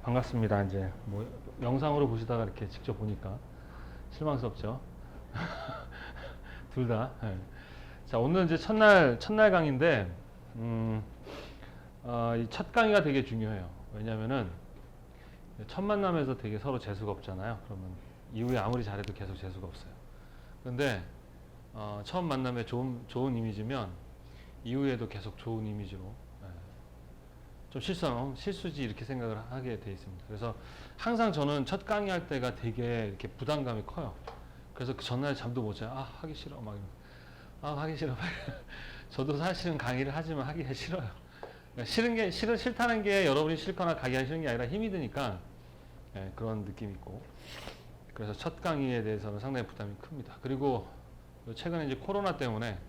반갑습니다. 이제 뭐 영상으로 보시다가 이렇게 직접 보니까 실망스럽죠. 둘 다. 네. 자, 오늘 이제 첫날 강의인데, 이 첫 강의가 되게 중요해요. 왜냐면은 첫 만남에서 되게 서로 재수가 없잖아요. 그러면 이후에 아무리 잘해도 계속 재수가 없어요. 근데 처음 만남에 좋은 이미지면 이후에도 계속 좋은 이미지로, 좀 실수지 이렇게 생각을 하게 돼 있습니다. 그래서 항상 저는 첫 강의할 때가 되게 이렇게 부담감이 커요. 그래서 그 전날 잠도 못 자요. 하기 싫어 막 이러면서. 하기 싫어 막 저도 사실은 강의를 하지만 하기가 싫어요. 그러니까 싫다는 게 여러분이 싫거나 강의하기 싫은 게 아니라 힘이 드니까, 그런 느낌이 있고. 그래서 첫 강의에 대해서는 상당히 부담이 큽니다. 그리고 최근에 이제 코로나 때문에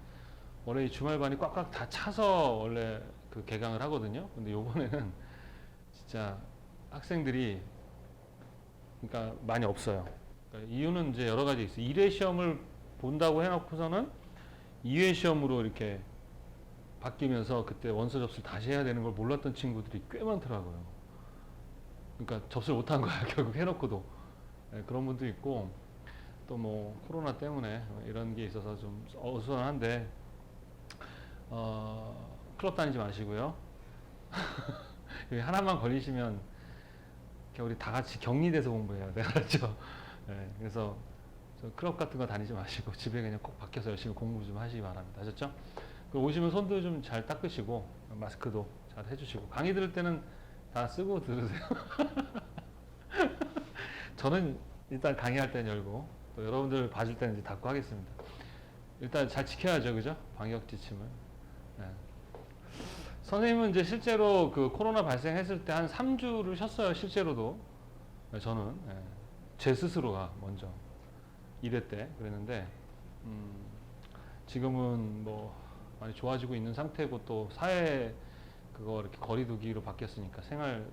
원래 이 주말반이 꽉꽉 다 차서 원래 그 개강을 하거든요. 근데 요번에는 진짜 학생들이 그러니까 많이 없어요. 그러니까 이유는 이제 여러 가지 있어요. 1회 시험을 본다고 해놓고서는 2회 시험으로 이렇게 바뀌면서 그때 원서 접수를 다시 해야 되는 걸 몰랐던 친구들이 꽤 많더라고요. 그러니까 접수를 못한 거야. 결국 해놓고도. 그런 분도 있고, 또 뭐 코로나 때문에 이런 게 있어서 좀 어수선한데, 클럽 다니지 마시고요. 여기 하나만 걸리시면 우리 다 같이 격리돼서 공부해야 돼. 알았죠? 그래서 클럽 같은 거 다니지 마시고 집에 그냥 꼭 밖에서 열심히 공부 좀 하시기 바랍니다. 아셨죠? 그리고 오시면 손도 좀 잘 닦으시고 마스크도 잘 해주시고, 강의 들을 때는 다 쓰고 들으세요. 저는 일단 강의할 때는 열고 또 여러분들 봐줄 때는 이제 닫고 하겠습니다. 일단 잘 지켜야죠, 그죠? 방역 지침을. 네. 선생님은 이제 실제로 그 코로나 발생했을 때 한 3주를 쉬었어요, 실제로도. 저는, 제 스스로가 먼저 1회 때 그랬는데, 지금은 뭐 많이 좋아지고 있는 상태고, 또 사회 그거 이렇게 거리두기로 바뀌었으니까 생활에서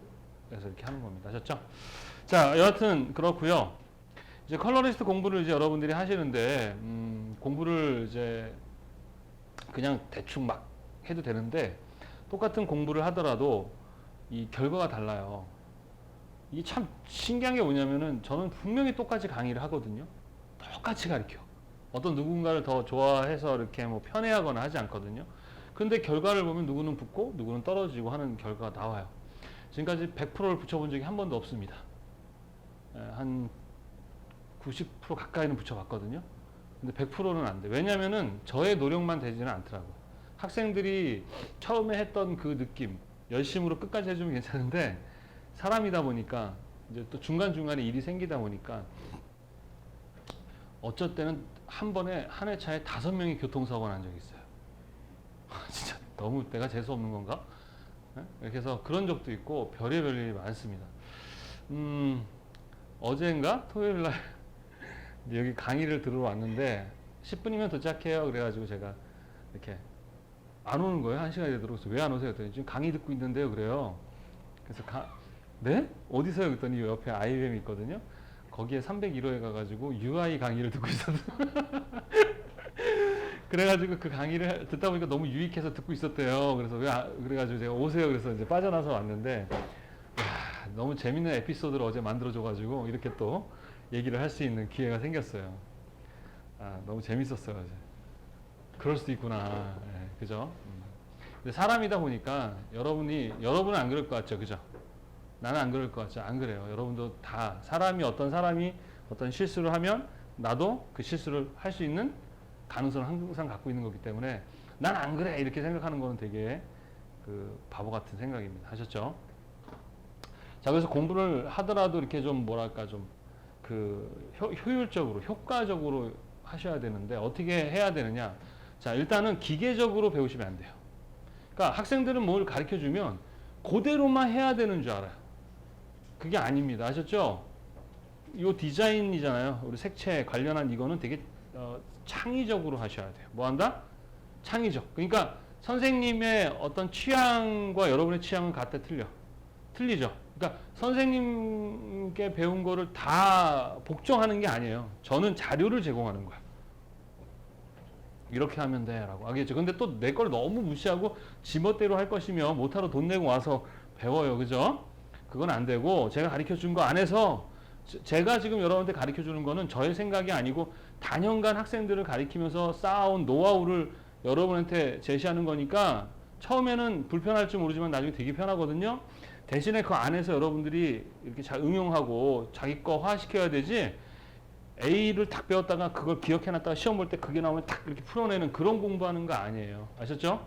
이렇게 하는 겁니다. 아셨죠? 자, 여하튼 그렇고요. 이제 컬러리스트 공부를 이제 여러분들이 하시는데, 공부를 이제 그냥 대충 막 해도 되는데, 똑같은 공부를 하더라도 이 결과가 달라요. 이게 참 신기한 게 뭐냐면은, 저는 분명히 똑같이 강의를 하거든요. 똑같이 가르쳐. 어떤 누군가를 더 좋아해서 이렇게 뭐 편애하거나 하지 않거든요. 근데 결과를 보면 누구는 붙고 누구는 떨어지고 하는 결과가 나와요. 지금까지 100%를 붙여본 적이 한 번도 없습니다. 한 90% 가까이는 붙여봤거든요. 근데 100%는 안 돼. 왜냐면은 저의 노력만 되지는 않더라고요. 학생들이 처음에 했던 그 느낌, 열심으로 끝까지 해주면 괜찮은데, 사람이다 보니까 이제 또 중간중간에 일이 생기다 보니까 어쩔 때는 한 번에 한 회차에 5명이 교통사고가 난 적이 있어요. 진짜 너무 내가 재수 없는 건가? 이렇게 해서 그런 적도 있고 별의별 일이 많습니다. 어제인가? 토요일 날 여기 강의를 들으러 왔는데 10분이면 도착해요. 그래가지고 제가 이렇게 안 오는 거예요. 1시간이 되도록. 왜 안 오세요? 그랬더니 지금 강의 듣고 있는데요. 그래요. 그래서 네? 어디서요? 그랬더니 옆에 IBM이 있거든요. 거기에 301호에 가가지고 UI 강의를 듣고 있었어요. 그래가지고 그 강의를 듣다 보니까 너무 유익해서 듣고 있었대요. 그래서 그래가지고 제가 오세요. 그래서 이제 빠져나서 왔는데, 너무 재밌는 에피소드를 어제 만들어줘가지고 이렇게 또 얘기를 할 수 있는 기회가 생겼어요. 너무 재밌었어요, 어제. 그럴 수도 있구나. 그죠? 근데 사람이다 보니까 여러분은 안 그럴 것 같죠? 그죠? 나는 안 그럴 것 같죠? 안 그래요. 여러분도 다 어떤 사람이 어떤 실수를 하면 나도 그 실수를 할 수 있는 가능성을 항상 갖고 있는 거기 때문에 난 안 그래 이렇게 생각하는 거는 되게 그 바보 같은 생각입니다. 하셨죠? 자, 그래서 공부를 하더라도 이렇게 좀 뭐랄까 좀 그 효율적으로 효과적으로 하셔야 되는데, 어떻게 해야 되느냐? 자, 일단은 기계적으로 배우시면 안 돼요. 그러니까 학생들은 뭘 가르쳐 주면 그대로만 해야 되는 줄 알아요. 그게 아닙니다. 아셨죠? 이 디자인이잖아요. 우리 색채 관련한 이거는 되게 창의적으로 하셔야 돼요. 뭐 한다? 창의적. 그러니까 선생님의 어떤 취향과 여러분의 취향은 같아 틀리죠. 그러니까 선생님께 배운 거를 다 복종하는 게 아니에요. 저는 자료를 제공하는 거야. 이렇게 하면 돼 라고 알겠죠. 근데 또 내 걸 너무 무시하고 지멋대로 할 것이면 못하러 돈 내고 와서 배워요. 그죠? 그건 안 되고 제가 가르쳐 준 거 안에서 제가 지금 여러분한테 가르쳐 주는 거는 저의 생각이 아니고 단연간 학생들을 가르치면서 쌓아온 노하우를 여러분한테 제시하는 거니까 처음에는 불편할지 모르지만 나중에 되게 편하거든요. 대신에 그 안에서 여러분들이 이렇게 잘 응용하고 자기 거화 시켜야 되지, A를 딱 배웠다가 그걸 기억해놨다가 시험 볼 때 그게 나오면 딱 이렇게 풀어내는 그런 공부하는 거 아니에요. 아셨죠?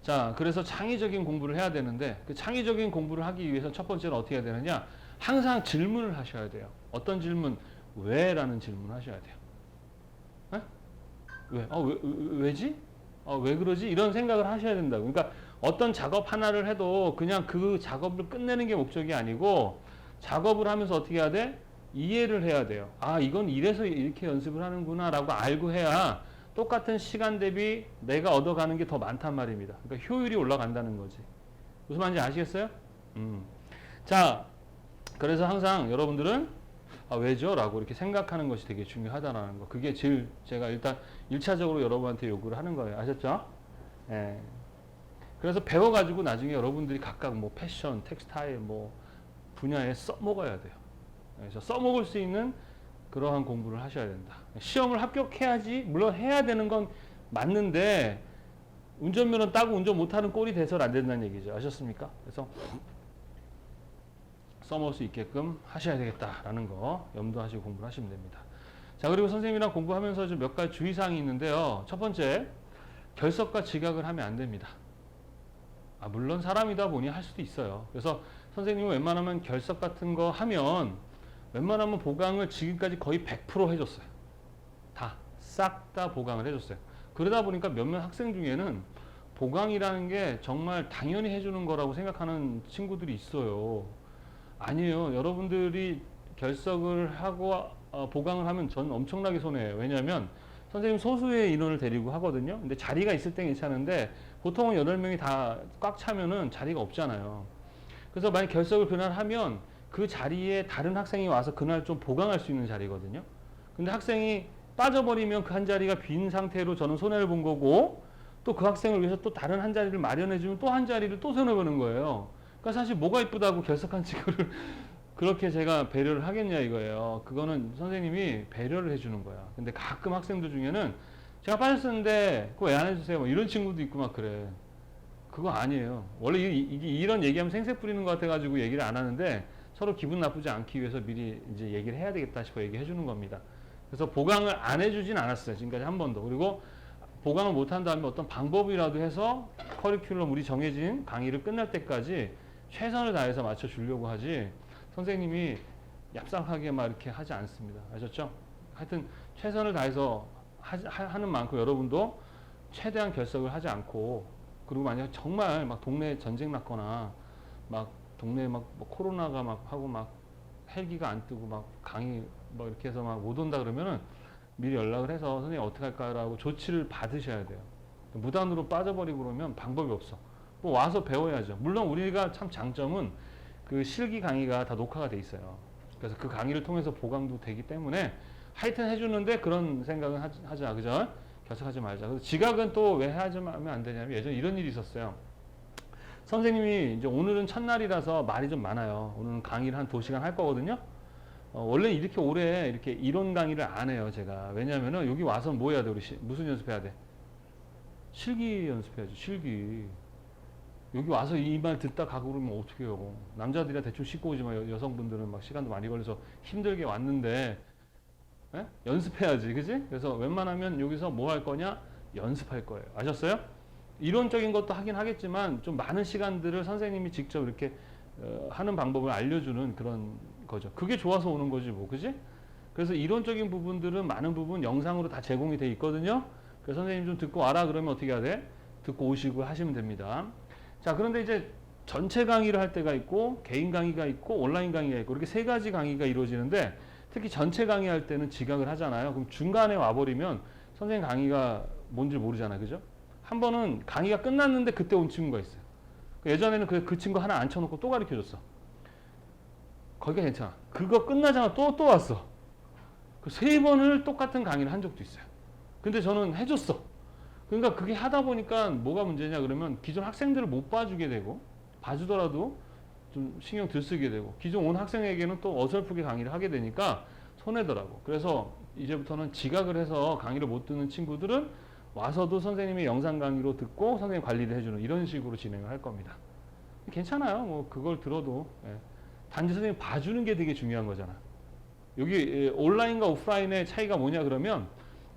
자, 그래서 창의적인 공부를 해야 되는데 그 창의적인 공부를 하기 위해서 첫 번째는 어떻게 해야 되느냐? 항상 질문을 하셔야 돼요. 어떤 질문? 왜? 라는 질문을 하셔야 돼요. 에? 왜? 왜지? 왜 그러지? 이런 생각을 하셔야 된다고. 그러니까 어떤 작업 하나를 해도 그냥 그 작업을 끝내는 게 목적이 아니고 작업을 하면서 어떻게 해야 돼? 이해를 해야 돼요. 아, 이건 이래서 이렇게 연습을 하는구나 라고 알고 해야 똑같은 시간 대비 내가 얻어가는 게 더 많단 말입니다. 그러니까 효율이 올라간다는 거지. 무슨 말인지 아시겠어요? 자, 그래서 항상 여러분들은 왜죠? 라고 이렇게 생각하는 것이 되게 중요하다는 거. 그게 제일 제가 일단 1차적으로 여러분한테 요구를 하는 거예요. 아셨죠? 예. 그래서 배워가지고 나중에 여러분들이 각각 뭐 패션, 텍스타일 뭐 분야에 써먹어야 돼요. 그래서 써먹을 수 있는 그러한 공부를 하셔야 된다. 시험을 합격해야지, 물론 해야 되는 건 맞는데 운전면허 따고 운전 못하는 꼴이 돼서는 안 된다는 얘기죠. 아셨습니까? 그래서 써먹을 수 있게끔 하셔야 되겠다라는 거 염두하시고 공부를 하시면 됩니다. 자, 그리고 선생님이랑 공부하면서 좀 몇 가지 주의사항이 있는데요. 첫 번째, 결석과 지각을 하면 안 됩니다. 물론 사람이다 보니 할 수도 있어요. 그래서 선생님은 웬만하면 결석 같은 거 하면 웬만하면 보강을 지금까지 거의 100% 해줬어요. 싹 다 보강을 해줬어요. 그러다 보니까 몇몇 학생 중에는 보강이라는 게 정말 당연히 해주는 거라고 생각하는 친구들이 있어요. 아니에요. 여러분들이 결석을 하고 보강을 하면 저는 엄청나게 손해예요. 왜냐하면 선생님 소수의 인원을 데리고 하거든요. 근데 자리가 있을 땐 괜찮은데 보통은 8명이 다 꽉 차면은 자리가 없잖아요. 그래서 만약 결석을 그날 하면 그 자리에 다른 학생이 와서 그날 좀 보강할 수 있는 자리거든요. 근데 학생이 빠져버리면 그 한 자리가 빈 상태로 저는 손해를 본 거고, 또 그 학생을 위해서 또 다른 한 자리를 마련해주면 또 한 자리를 또 손해보는 거예요. 그러니까 사실 뭐가 이쁘다고 결석한 친구를 그렇게 제가 배려를 하겠냐 이거예요. 그거는 선생님이 배려를 해주는 거야. 근데 가끔 학생들 중에는 제가 빠졌었는데 그거 왜 안 해주세요? 뭐 이런 친구도 있고 막 그래. 그거 아니에요. 원래 이런 얘기하면 생색 부리는 것 같아가지고 얘기를 안 하는데 서로 기분 나쁘지 않기 위해서 미리 이제 얘기를 해야 되겠다 싶어 얘기해 주는 겁니다. 그래서 보강을 안 해주진 않았어요. 지금까지 한 번도. 그리고 보강을 못한 다음에 어떤 방법이라도 해서 커리큘럼 우리 정해진 강의를 끝날 때까지 최선을 다해서 맞춰주려고 하지 선생님이 얍삭하게 막 이렇게 하지 않습니다. 아셨죠? 하여튼 최선을 다해서 하는 만큼 여러분도 최대한 결석을 하지 않고, 그리고 만약 정말 막 동네에 전쟁 났거나 막 동네에 막 뭐 코로나가 막 하고 막 헬기가 안 뜨고 막 강의 뭐 이렇게 해서 막 못 온다 그러면은 미리 연락을 해서 선생님 어떻게 할까라고 조치를 받으셔야 돼요. 무단으로 빠져버리고 그러면 방법이 없어. 뭐 와서 배워야죠. 물론 우리가 참 장점은 그 실기 강의가 다 녹화가 돼 있어요. 그래서 그 강의를 통해서 보강도 되기 때문에 하여튼 해주는데 그런 생각은 하자. 그죠? 결석하지 말자. 그래서 지각은 또 왜 하면 안 되냐면 예전에 이런 일이 있었어요. 선생님이 이제 오늘은 첫날이라서 말이 좀 많아요. 오늘은 강의를 한 2시간 할 거거든요. 원래 이렇게 오래 이렇게 이론 강의를 안 해요, 제가. 왜냐면은 여기 와서 뭐 해야 돼, 우리 무슨 연습해야 돼? 실기 연습해야죠, 실기. 여기 와서 이 말 듣다 가고 그러면 어떻게 해요? 남자들이야 대충 씻고 오지만 여성분들은 막 시간도 많이 걸려서 힘들게 왔는데, 에? 연습해야지, 그지? 그래서 웬만하면 여기서 뭐 할 거냐? 연습할 거예요. 아셨어요? 이론적인 것도 하긴 하겠지만 좀 많은 시간들을 선생님이 직접 이렇게 하는 방법을 알려주는 그런 거죠. 그게 좋아서 오는 거지 뭐, 그지? 그래서 이론적인 부분들은 많은 부분 영상으로 다 제공이 돼 있거든요. 그래서 선생님 좀 듣고 와라 그러면 어떻게 해야 돼? 듣고 오시고 하시면 됩니다. 자, 그런데 이제 전체 강의를 할 때가 있고 개인 강의가 있고 온라인 강의가 있고 이렇게 3가지 강의가 이루어지는데 특히 전체 강의할 때는 지각을 하잖아요. 그럼 중간에 와버리면 선생님 강의가 뭔지 모르잖아요. 그죠? 한 번은 강의가 끝났는데 그때 온 친구가 있어요. 예전에는 그 친구 하나 앉혀놓고 또 가르쳐줬어. 거기가 괜찮아. 그거 끝나자마자 또 왔어. 그 3번을 똑같은 강의를 한 적도 있어요. 근데 저는 해줬어. 그러니까 그게 하다 보니까 뭐가 문제냐 그러면 기존 학생들을 못 봐주게 되고 봐주더라도 좀 신경 들쓰게 되고 기존 온 학생에게는 또 어설프게 강의를 하게 되니까 손해더라고. 그래서 이제부터는 지각을 해서 강의를 못 듣는 친구들은 와서도 선생님이 영상 강의로 듣고 선생님 관리를 해주는 이런 식으로 진행을 할 겁니다. 괜찮아요. 뭐 그걸 들어도 단지 선생님 봐주는 게 되게 중요한 거잖아. 여기 온라인과 오프라인의 차이가 뭐냐 그러면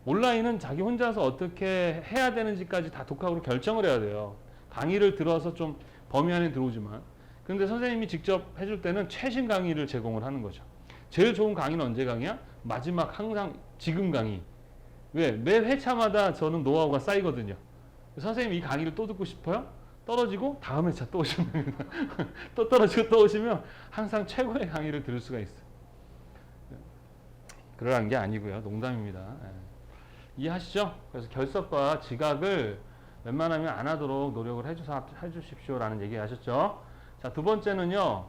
온라인은 자기 혼자서 어떻게 해야 되는지까지 다 독학으로 결정을 해야 돼요. 강의를 들어서 좀 범위 안에 들어오지만 그런데 선생님이 직접 해줄 때는 최신 강의를 제공을 하는 거죠. 제일 좋은 강의는 언제 강의야? 마지막 항상 지금 강의. 왜? 매 회차마다 저는 노하우가 쌓이거든요. 선생님 이 강의를 또 듣고 싶어요? 떨어지고 다음 회차 또 오시면 됩니다. 또 떨어지고 또 오시면 항상 최고의 강의를 들을 수가 있어요. 그러라는 게 아니고요. 농담입니다. 이해하시죠? 그래서 결석과 지각을 웬만하면 안 하도록 노력을 해주십시오라는 얘기 하셨죠? 자, 두 번째는요.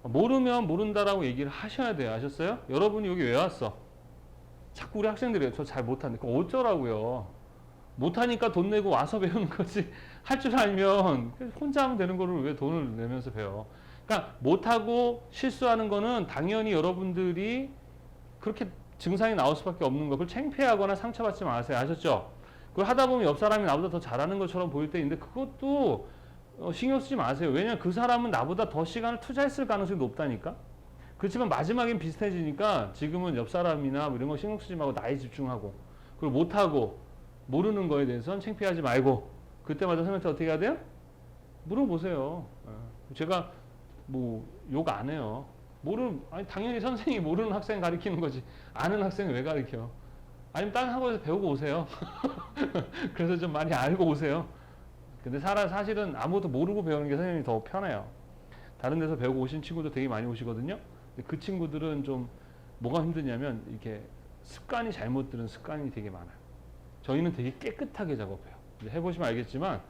모르면 모른다라고 얘기를 하셔야 돼요. 아셨어요? 여러분이 여기 왜 왔어? 자꾸 우리 학생들이 저 잘 못하는데 그럼 어쩌라고요? 못하니까 돈 내고 와서 배우는 거지. 할 줄 알면 혼자 하면 되는 거를 왜 돈을 내면서 배워? 그러니까 못하고 실수하는 거는 당연히 여러분들이 그렇게 증상이 나올 수밖에 없는 거. 그걸 창피하거나 상처받지 마세요. 아셨죠? 그걸 하다 보면 옆 사람이 나보다 더 잘하는 것처럼 보일 때 있는데 그것도 신경 쓰지 마세요. 왜냐면 그 사람은 나보다 더 시간을 투자했을 가능성이 높다니까. 그렇지만 마지막엔 비슷해지니까 지금은 옆 사람이나 뭐 이런 거 신경 쓰지 말고 나에 집중하고 그걸 못하고 모르는 거에 대해서는 창피하지 말고 그때마다 선생님한테 어떻게 해야 돼요? 물어보세요. 제가 뭐 욕 안 해요. 아니 당연히 선생님이 모르는 학생 가르치는 거지 아는 학생을 왜 가르쳐? 아니면 다른 학원에서 배우고 오세요. 그래서 좀 많이 알고 오세요. 근데 사실은 아무것도 모르고 배우는 게 선생님이 더 편해요. 다른 데서 배우고 오신 친구도 되게 많이 오시거든요. 근데 그 친구들은 좀 뭐가 힘드냐면 이렇게 습관이 잘못 들은 습관이 되게 많아요. 저희는 되게 깨끗하게 작업해요. 해보시면 알겠지만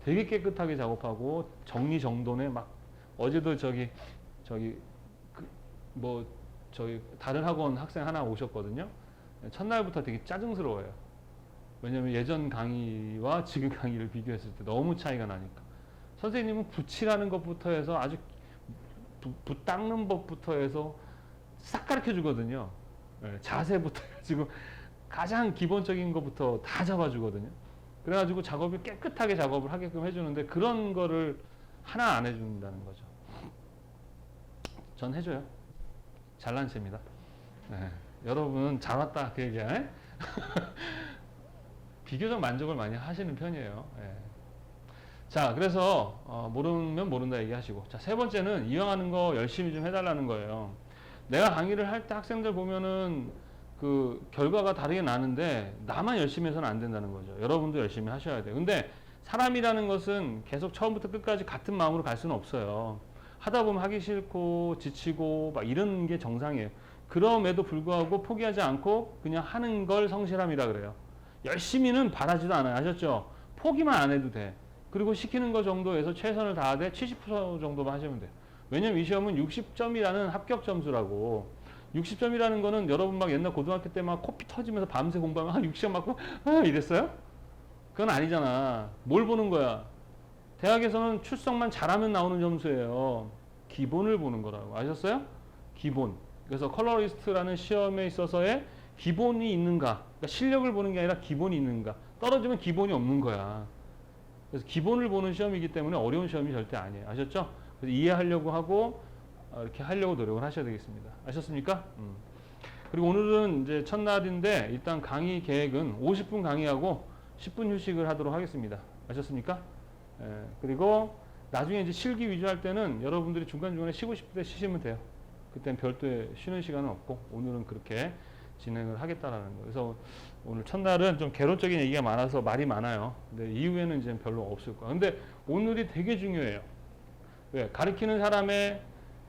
되게 깨끗하게 작업하고 정리정돈에 막 어제도 저기 다른 학원 학생 하나 오셨거든요. 첫날부터 되게 짜증스러워요. 왜냐면 예전 강의와 지금 강의를 비교했을 때 너무 차이가 나니까. 선생님은 붙이라는 것부터 해서 아주 붓 닦는 법부터 해서 싹 가르쳐 주거든요. 자세부터 해가지고 가장 기본적인 것부터 다 잡아주거든요. 그래가지고 작업을 깨끗하게 작업을 하게끔 해주는데 그런 거를 하나 안 해준다는 거죠. 전 해줘요. 잘난 체입니다. 여러분은 잘 왔다 그 얘기야. 비교적 만족을 많이 하시는 편이에요. 자, 그래서 모르면 모른다 얘기하시고, 자, 세 번째는 이왕하는 거 열심히 좀 해달라는 거예요. 내가 강의를 할 때 학생들 보면은 그 결과가 다르게 나는데 나만 열심히 해서는 안 된다는 거죠. 여러분도 열심히 하셔야 돼요. 근데 사람이라는 것은 계속 처음부터 끝까지 같은 마음으로 갈 수는 없어요. 하다 보면 하기 싫고 지치고 막 이런 게 정상이에요. 그럼에도 불구하고 포기하지 않고 그냥 하는 걸 성실함이라 그래요. 열심히는 바라지도 않아요. 아셨죠? 포기만 안 해도 돼. 그리고 시키는 거 정도에서 최선을 다하되 70% 정도만 하시면 돼요. 왜냐면 이 시험은 60점이라는 합격 점수라고. 60점이라는 거는 여러분 막 옛날 고등학교 때 막 코피 터지면서 밤새 공부하면 60점 맞고 이랬어요? 그건 아니잖아. 뭘 보는 거야? 대학에서는 출석만 잘하면 나오는 점수예요. 기본을 보는 거라고. 아셨어요? 기본. 그래서 컬러리스트라는 시험에 있어서의 기본이 있는가. 그러니까 실력을 보는 게 아니라 기본이 있는가. 떨어지면 기본이 없는 거야. 그래서 기본을 보는 시험이기 때문에 어려운 시험이 절대 아니에요. 아셨죠? 그래서 이해하려고 하고 이렇게 하려고 노력을 하셔야 되겠습니다. 아셨습니까? 그리고 오늘은 이제 첫날인데 일단 강의 계획은 50분 강의하고 10분 휴식을 하도록 하겠습니다. 아셨습니까? 그리고 나중에 이제 실기 위주 할 때는 여러분들이 중간중간에 쉬고 싶을 때 쉬시면 돼요. 그때는 별도의 쉬는 시간은 없고 오늘은 그렇게 진행을 하겠다라는 거예요. 그래서 오늘 첫날은 좀 개론적인 얘기가 많아서 말이 많아요. 근데 이후에는 이제 별로 없을 거야. 근데 오늘이 되게 중요해요. 왜? 가르치는 사람의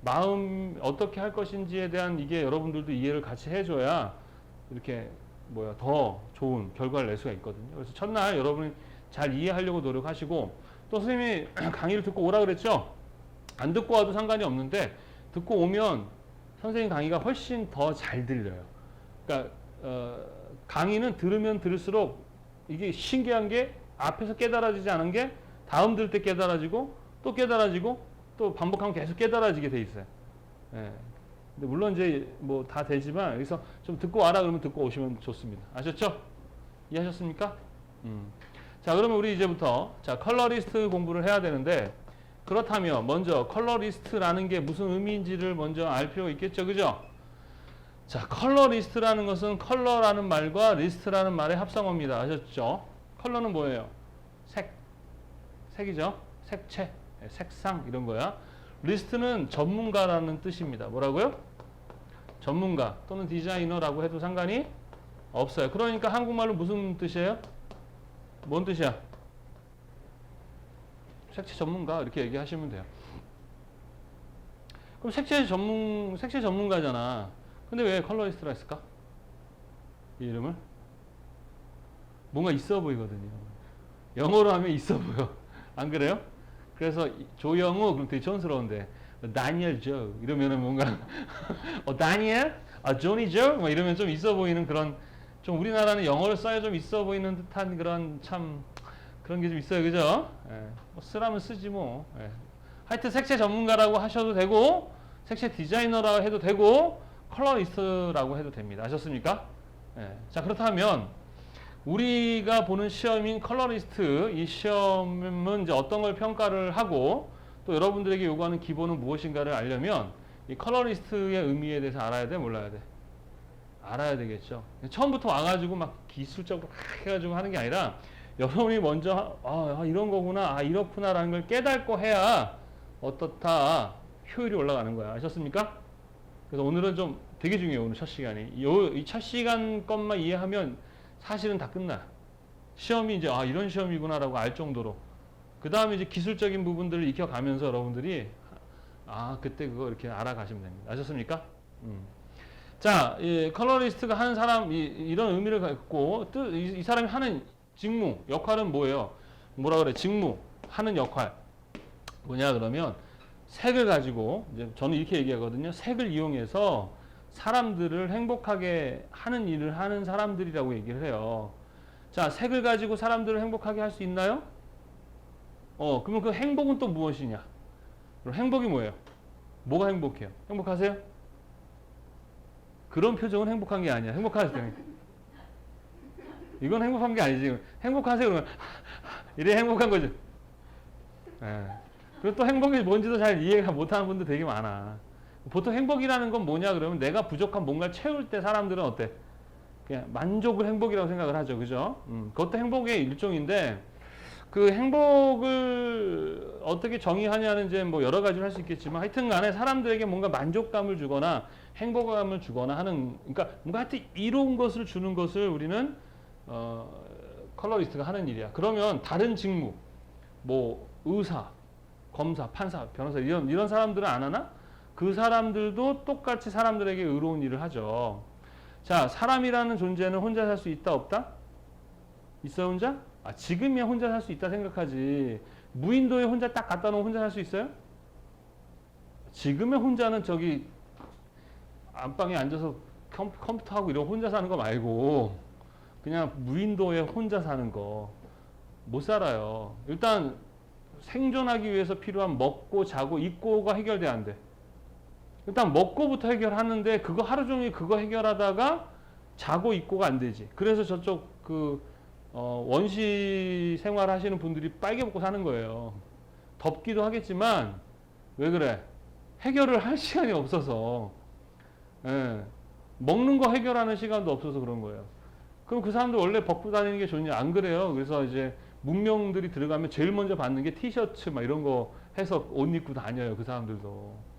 마음 어떻게 할 것인지에 대한 이게 여러분들도 이해를 같이 해줘야 이렇게 더 좋은 결과를 낼 수가 있거든요. 그래서 첫날 여러분이 잘 이해하려고 노력하시고 또 선생님이 강의를 듣고 오라 그랬죠? 안 듣고 와도 상관이 없는데 듣고 오면 선생님 강의가 훨씬 더 잘 들려요. 그러니까 강의는 들으면 들을수록 이게 신기한 게 앞에서 깨달아지지 않은 게 다음 들을 때 깨달아지고 또 깨달아지고 또 반복하면 계속 깨달아지게 돼 있어요. 예. 근데 물론 이제 뭐 다 되지만 여기서 좀 듣고 와라 그러면 듣고 오시면 좋습니다. 아셨죠? 이해하셨습니까? 자, 그러면 우리 이제부터 자, 컬러리스트 공부를 해야 되는데 그렇다면 먼저 컬러리스트라는 게 무슨 의미인지를 먼저 알 필요가 있겠죠. 그죠? 자, 컬러리스트라는 것은 컬러라는 말과 리스트라는 말의 합성어입니다. 아셨죠? 컬러는 뭐예요? 색이죠? 색채, 색상 이런 거야. 리스트는 전문가라는 뜻입니다. 뭐라고요? 전문가 또는 디자이너라고 해도 상관이 없어요. 그러니까 한국말로 무슨 뜻이에요? 뭔 뜻이야? 색채 전문가 이렇게 얘기하시면 돼요. 그럼 색채 전문가잖아. 근데 왜 컬러리스트라 했을까? 이 이름을? 뭔가 있어 보이거든요. 영어로 하면 있어 보여. 안 그래요? 그래서 조영우 그럼 되게 촌스러운데 다니엘 조 이러면은 뭔가 다니엘? 조니 조? 뭐 이러면 좀 있어 보이는 그런 좀 우리나라는 영어를 써야 좀 있어 보이는 듯한 그런 참 그런 게 좀 있어요. 그죠? 예. 뭐 쓰라면 쓰지 뭐. 예. 하여튼 색채 전문가라고 하셔도 되고 색채 디자이너라고 해도 되고 컬러리스트라고 해도 됩니다. 아셨습니까? 예. 자, 그렇다면 우리가 보는 시험인 컬러리스트 이 시험은 이제 어떤 걸 평가를 하고 또 여러분들에게 요구하는 기본은 무엇인가를 알려면 이 컬러리스트의 의미에 대해서 알아야 돼, 몰라야 돼? 알아야 되겠죠. 처음부터 와가지고 막 기술적으로 막 해가지고 하는 게 아니라 여러분이 먼저 이런 거구나, 이렇구나라는 걸 깨닫고 해야 어떻다 효율이 올라가는 거야. 아셨습니까? 그래서 오늘은 좀 되게 중요해요. 오늘 첫 시간이. 이 첫 시간 것만 이해하면 사실은 다 끝나. 시험이 이제 이런 시험이구나라고 알 정도로. 그 다음에 이제 기술적인 부분들을 익혀가면서 여러분들이 그때 그거 이렇게 알아가시면 됩니다. 아셨습니까? 자, 이 컬러리스트가 하는 사람 이런 의미를 갖고 이 사람이 하는 직무, 역할은 뭐예요? 뭐라 그래? 직무, 하는 역할. 뭐냐 그러면 색을 가지고 이제 저는 이렇게 얘기하거든요. 색을 이용해서 사람들을 행복하게 하는 일을 하는 사람들이라고 얘기를 해요. 자, 색을 가지고 사람들을 행복하게 할 수 있나요? 그러면 그 행복은 또 무엇이냐? 그럼 행복이 뭐예요? 뭐가 행복해요? 행복하세요? 그런 표정은 행복한 게 아니야. 행복하세요. 이건 행복한 게 아니지. 행복하세요. 그러면 이래 행복한 거죠. 예. 그리고 또 행복이 뭔지도 잘 이해가 못하는 분들 되게 많아. 보통 행복이라는 건 뭐냐 그러면 내가 부족한 뭔가를 채울 때 사람들은 어때? 그냥 만족을 행복이라고 생각을 하죠. 그죠? 그것도 행복의 일종인데 그 행복을 어떻게 정의하냐는 이제 뭐 여러 가지를 할 수 있겠지만 하여튼 간에 사람들에게 뭔가 만족감을 주거나 행복감을 주거나 하는 그러니까 뭔가 하여튼 이로운 것을 주는 것을 우리는 컬러리스트가 하는 일이야. 그러면 다른 직무 뭐 의사, 검사, 판사, 변호사 이런 사람들은 안 하나? 그 사람들도 똑같이 사람들에게 의로운 일을 하죠. 자, 사람이라는 존재는 혼자 살 수 있다 없다? 있어 혼자? 지금이야 혼자 살 수 있다 생각하지. 무인도에 혼자 딱 갖다 놓으면 혼자 살 수 있어요? 지금의 혼자는 저기 안방에 앉아서 컴퓨터하고 이런 혼자 사는 거 말고 그냥 무인도에 혼자 사는 거 못 살아요. 일단 생존하기 위해서 필요한 먹고 자고 입고가 해결돼야 안 돼. 일단 먹고부터 해결하는데 그거 하루 종일 그거 해결하다가 자고 입고가 안 되지. 그래서 저쪽 원시 생활 하시는 분들이 빨개 먹고 사는 거예요. 덥기도 하겠지만 왜 그래? 해결을 할 시간이 없어서 예, 먹는 거 해결하는 시간도 없어서 그런 거예요. 그럼 그 사람들 원래 벗고 다니는 게 좋냐? 안 그래요. 그래서 이제 문명들이 들어가면 제일 먼저 받는 게 티셔츠 막 이런 거 해서 옷 입고 다녀요. 그 사람들도.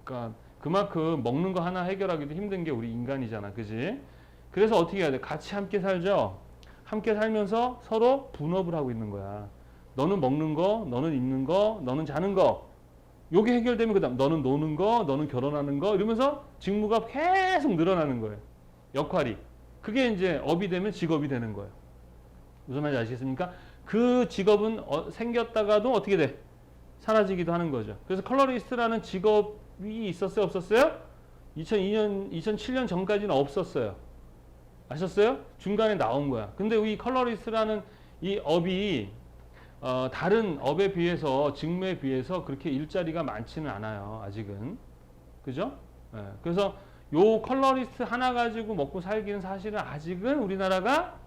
그러니까 그만큼 먹는 거 하나 해결하기도 힘든 게 우리 인간이잖아. 그지? 그래서 어떻게 해야 돼? 같이 함께 살죠? 함께 살면서 서로 분업을 하고 있는 거야. 너는 먹는 거, 너는 입는 거, 너는 자는 거. 요게 해결되면 그다음 너는 노는 거, 너는 결혼하는 거 이러면서 직무가 계속 늘어나는 거예요. 역할이. 그게 이제 업이 되면 직업이 되는 거예요. 무슨 말인지 아시겠습니까? 그 직업은 생겼다가도 어떻게 돼? 사라지기도 하는 거죠. 그래서 컬러리스트라는 직업이 있었어요? 없었어요? 2007년 전까지는 없었어요. 아셨어요? 중간에 나온 거야. 근데 이 컬러리스트라는 이 업이 다른 업에 비해서 직무에 비해서 그렇게 일자리가 많지는 않아요. 아직은. 그죠? 예, 그래서 요 컬러리스트 하나 가지고 먹고 살기는 사실은 아직은 우리나라가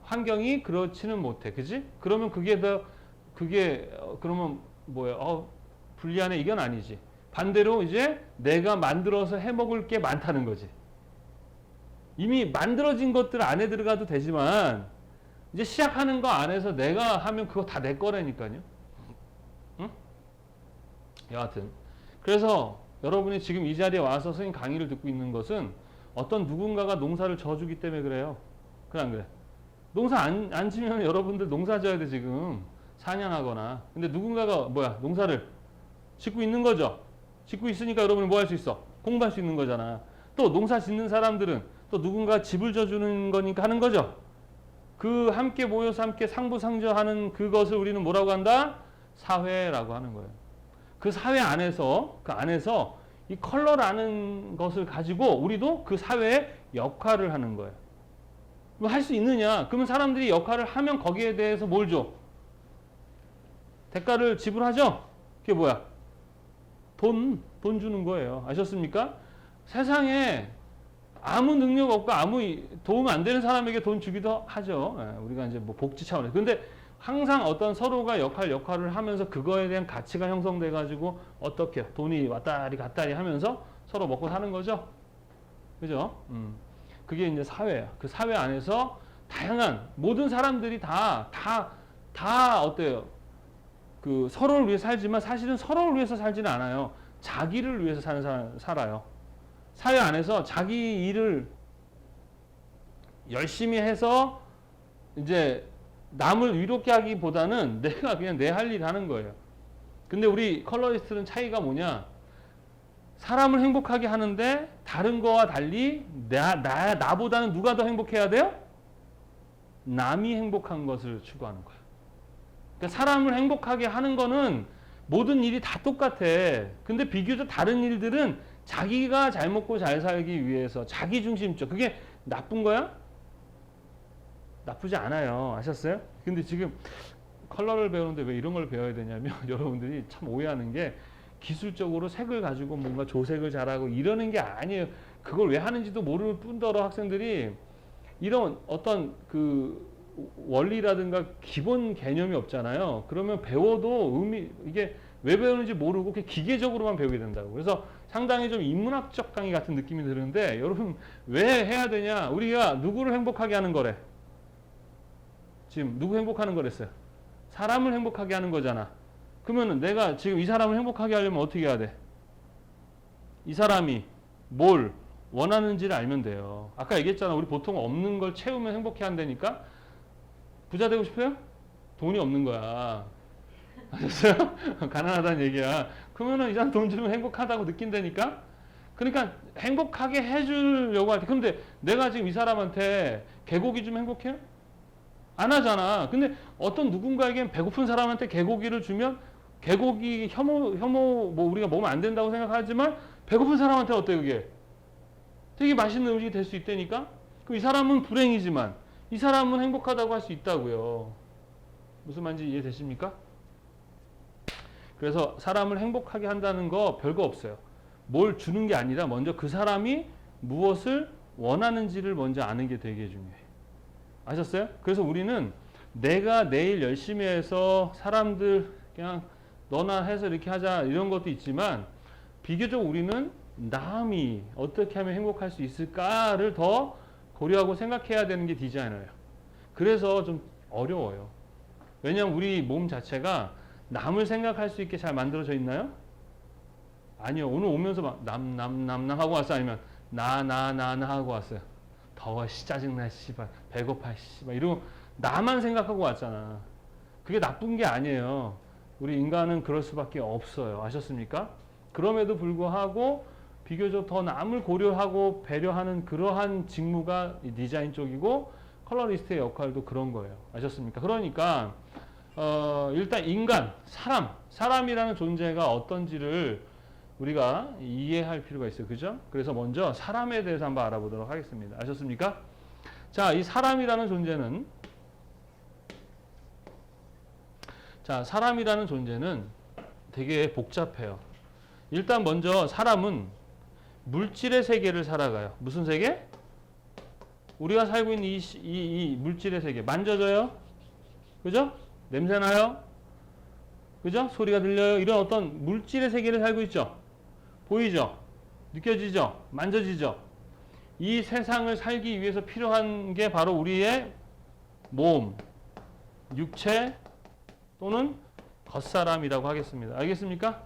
환경이 그렇지는 못해. 그지? 그러면 그러면 뭐야? 불리하네. 이건 아니지. 반대로 이제 내가 만들어서 해 먹을 게 많다는 거지. 이미 만들어진 것들 안에 들어가도 되지만 이제 시작하는 거 안에서 내가 하면 그거 다 내 거라니까요. 응? 여하튼 그래서 여러분이 지금 이 자리에 와서 선생님 강의를 듣고 있는 것은 어떤 누군가가 농사를 져주기 때문에 그래요. 그래 안 그래? 농사 안 지면 여러분들 농사 져야 돼 지금. 사냥하거나. 근데 누군가가 농사를 짓고 있는 거죠. 짓고 있으니까 여러분이 뭐 할 수 있어? 공부할 수 있는 거잖아. 또 농사 짓는 사람들은 또 누군가 집을 져주는 거니까 하는 거죠. 그 함께 모여서 함께 상부상조하는 그것을 우리는 뭐라고 한다? 사회라고 하는 거예요. 그 사회 안에서 이 컬러라는 것을 가지고 우리도 그 사회의 역할을 하는 거예요. 할 수 있느냐? 그러면 사람들이 역할을 하면 거기에 대해서 뭘 줘? 대가를 지불하죠? 그게 뭐야? 돈 주는 거예요. 아셨습니까? 세상에 아무 능력 없고 아무 도움 안 되는 사람에게 돈 주기도 하죠. 우리가 이제 뭐 복지 차원에서. 근데 항상 어떤 서로가 역할을 하면서 그거에 대한 가치가 형성돼 가지고 어떻게 돈이 왔다리 갔다리 하면서 서로 먹고 사는 거죠. 그죠? 그게 이제 사회야. 그 사회 안에서 다양한 모든 사람들이 다 어때요? 그 서로를 위해 살지만 사실은 서로를 위해서 살지는 않아요. 자기를 위해서 살아요. 사회 안에서 자기 일을 열심히 해서 이제 남을 위롭게 하기보다는 내가 그냥 내 할 일 하는 거예요. 근데 우리 컬러리스트는 차이가 뭐냐? 사람을 행복하게 하는데 다른 거와 달리 나보다는 누가 더 행복해야 돼요? 남이 행복한 것을 추구하는 거야. 그러니까 사람을 행복하게 하는 거는 모든 일이 다 똑같아. 근데 비교적 다른 일들은 자기가 잘 먹고 잘 살기 위해서 자기 중심적. 그게 나쁜 거야? 나쁘지 않아요. 아셨어요? 근데 지금 컬러를 배우는데 왜 이런 걸 배워야 되냐면 여러분들이 참 오해하는 게 기술적으로 색을 가지고 뭔가 조색을 잘하고 이러는 게 아니에요. 그걸 왜 하는지도 모를 뿐더러 학생들이 이런 어떤 그 원리라든가 기본 개념이 없잖아요. 그러면 배워도 이게 왜 배우는지 모르고 그냥 기계적으로만 배우게 된다고. 그래서 상당히 좀 인문학적 강의 같은 느낌이 드는데 여러분 왜 해야 되냐? 우리가 누구를 행복하게 하는 거래? 지금 누구 행복하는 거랬어요? 사람을 행복하게 하는 거잖아. 그러면 내가 지금 이 사람을 행복하게 하려면 어떻게 해야 돼? 이 사람이 뭘 원하는지를 알면 돼요. 아까 얘기했잖아. 우리 보통 없는 걸 채우면 행복해 한다니까? 부자 되고 싶어요? 돈이 없는 거야. 아셨어요? 가난하다는 얘기야. 그러면은 이 사람 돈 주면 행복하다고 느낀다니까? 그러니까 행복하게 해주려고 할 때. 근데 내가 지금 이 사람한테 개고기 주면 행복해요? 안 하잖아. 근데 어떤 누군가에겐 배고픈 사람한테 개고기를 주면 개고기 혐오 뭐 우리가 먹으면 안 된다고 생각하지만 배고픈 사람한테 어때 그게? 되게 맛있는 음식이 될 수 있다니까? 그럼 이 사람은 불행이지만 이 사람은 행복하다고 할 수 있다고요. 무슨 말인지 이해되십니까? 그래서 사람을 행복하게 한다는 거 별거 없어요. 뭘 주는 게 아니라 먼저 그 사람이 무엇을 원하는지를 먼저 아는 게 되게 중요해. 아셨어요? 그래서 우리는 내가 내일 열심히 해서 사람들 그냥 너나 해서 이렇게 하자 이런 것도 있지만 비교적 우리는 남이 어떻게 하면 행복할 수 있을까를 더 고려하고 생각해야 되는 게 디자이너예요. 그래서 좀 어려워요. 왜냐하면 우리 몸 자체가 남을 생각할 수 있게 잘 만들어져 있나요? 아니요. 오늘 오면서 막 남 하고 왔어요? 아니면 나 하고 왔어요? 더워, 짜증나, 씨발, 배고파, 씨발, 이러고 나만 생각하고 왔잖아. 그게 나쁜 게 아니에요. 우리 인간은 그럴 수밖에 없어요. 아셨습니까? 그럼에도 불구하고 비교적 더 남을 고려하고 배려하는 그러한 직무가 디자인 쪽이고 컬러리스트의 역할도 그런 거예요. 아셨습니까? 그러니까 일단 인간, 사람이라는 존재가 어떤지를 우리가 이해할 필요가 있어요. 그죠? 그래서 먼저 사람에 대해서 한번 알아보도록 하겠습니다. 아셨습니까? 자, 이 사람이라는 존재는 자, 사람이라는 존재는 되게 복잡해요. 일단 먼저 사람은 물질의 세계를 살아가요. 무슨 세계? 우리가 살고 있는 이 물질의 세계. 만져져요? 그죠? 냄새나요? 그죠? 소리가 들려요? 이런 어떤 물질의 세계를 살고 있죠? 보이죠? 느껴지죠? 만져지죠? 이 세상을 살기 위해서 필요한 게 바로 우리의 몸, 육체 또는 겉사람이라고 하겠습니다. 알겠습니까?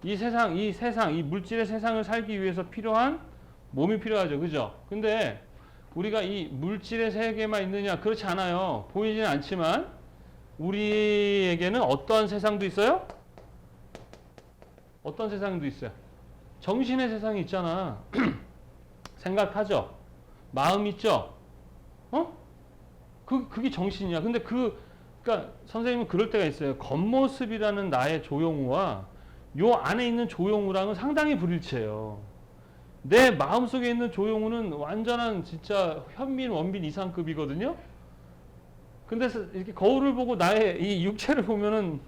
이 세상, 이 물질의 세상을 살기 위해서 필요한 몸이 필요하죠. 그죠? 근데 우리가 이 물질의 세계만 있느냐? 그렇지 않아요. 보이지는 않지만 우리에게는 어떠한 세상도 있어요? 어떤 세상도 있어요? 정신의 세상이 있잖아. 생각하죠? 마음 있죠? 그게 정신이야. 근데 그러니까 선생님은 그럴 때가 있어요. 겉모습이라는 나의 조용우와 요 안에 있는 조용우랑은 상당히 불일치해요. 내 마음속에 있는 조용우는 완전한 진짜 현민, 원빈 이상급이거든요. 근데 이렇게 거울을 보고 나의 이 육체를 보면은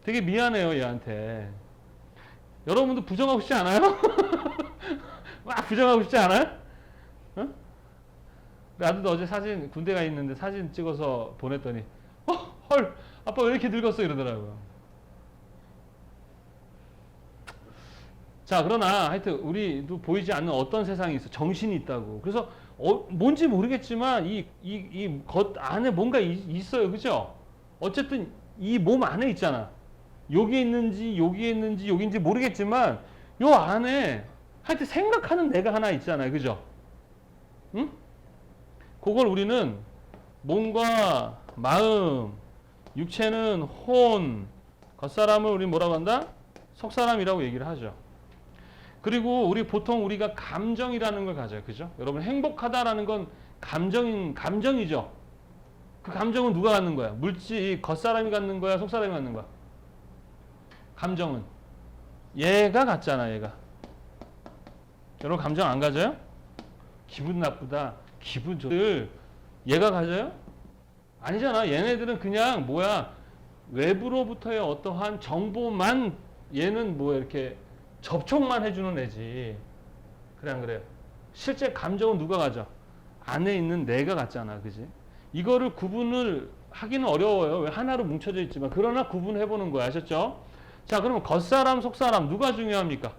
되게 미안해요, 얘한테. 여러분도 부정하고 싶지 않아요? 막 부정하고 싶지 않아요? 어? 아들도 어제 사진, 군대 가 있는데 사진 찍어서 보냈더니 헐, 아빠 왜 이렇게 늙었어? 이러더라고요. 자, 그러나 하여튼 우리도 보이지 않는 어떤 세상이 있어. 정신이 있다고. 그래서 뭔지 모르겠지만 이 겉 안에 뭔가 있어요. 그죠? 어쨌든 이 몸 안에 있잖아. 여기에 있는지 여기에 있는지 여기인지 모르겠지만 요 안에 하여튼 생각하는 내가 하나 있잖아요. 그죠? 응? 그걸 우리는 몸과 마음, 육체는 혼, 겉사람을 우리 뭐라고 한다? 속사람이라고 얘기를 하죠. 그리고 보통 우리가 감정이라는 걸 가져요. 그죠? 여러분 행복하다라는 건 감정이죠. 그 감정은 누가 갖는 거야? 겉사람이 갖는 거야? 속사람이 갖는 거야? 감정은. 얘가 갖잖아, 얘가. 여러분 감정 안 가져요? 기분 나쁘다, 기분 좋다. 얘가 가져요? 아니잖아. 얘네들은 그냥 외부로부터의 어떠한 정보만 얘는 이렇게 접촉만 해주는 애지. 그래 안 그래요? 실제 감정은 누가 가져? 안에 있는 내가 갖잖아. 그지? 이거를 구분을 하기는 어려워요. 왜 하나로 뭉쳐져 있지만. 그러나 구분해보는 거야. 아셨죠? 자, 그러면 겉사람, 속사람 누가 중요합니까?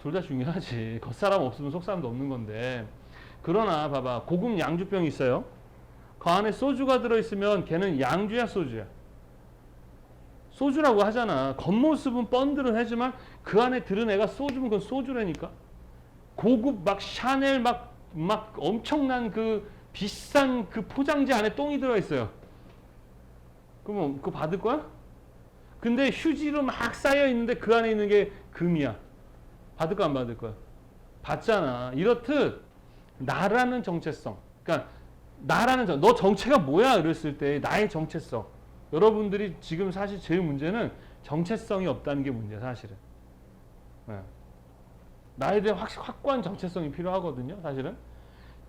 둘 다 중요하지. 겉사람 없으면 속사람도 없는 건데. 그러나 봐봐. 고급 양주병이 있어요. 그 안에 소주가 들어있으면 걔는 양주야, 소주야? 소주라고 하잖아. 겉모습은 번들은 하지만 그 안에 들은 애가 소주면 그건 소주라니까. 고급 샤넬 엄청난 그 비싼 그 포장지 안에 똥이 들어있어요. 그럼 그거 받을 거야? 근데 휴지로 막 쌓여 있는데 그 안에 있는 게 금이야. 받을 거 안 받을 거야? 받잖아. 이렇듯 나라는 정체성. 그러니까 너 정체가 뭐야? 이랬을 때 나의 정체성. 여러분들이 지금 사실 제일 문제는 정체성이 없다는 게 문제야, 사실은. 네. 나에 대한 확고한 정체성이 필요하거든요, 사실은.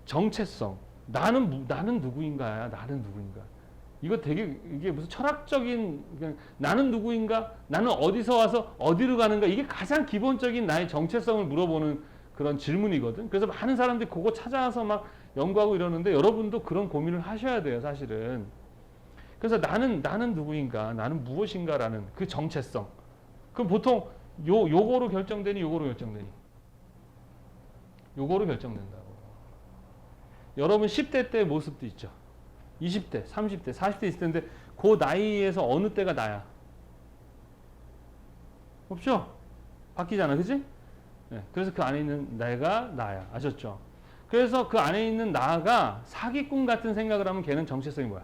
정체성. 나는 누구인가야? 나는 누구인가? 이게 무슨 철학적인, 나는 누구인가? 나는 어디서 와서 어디로 가는가? 이게 가장 기본적인 나의 정체성을 물어보는 그런 질문이거든. 그래서 많은 사람들이 그거 찾아와서 막 연구하고 이러는데 여러분도 그런 고민을 하셔야 돼요, 사실은. 그래서 나는 누구인가? 나는 무엇인가라는 그 정체성. 그럼 보통 요거로 결정되니 요거로 결정되니? 요거로 결정된다고. 여러분 10대 때 모습도 있죠. 20대, 30대, 40대 있을 텐데 그 나이에서 어느 때가 나야? 없죠? 바뀌잖아. 그지? 네, 그래서 그 안에 있는 내가 나야. 아셨죠? 그래서 그 안에 있는 나가 사기꾼 같은 생각을 하면 걔는 정체성이 뭐야?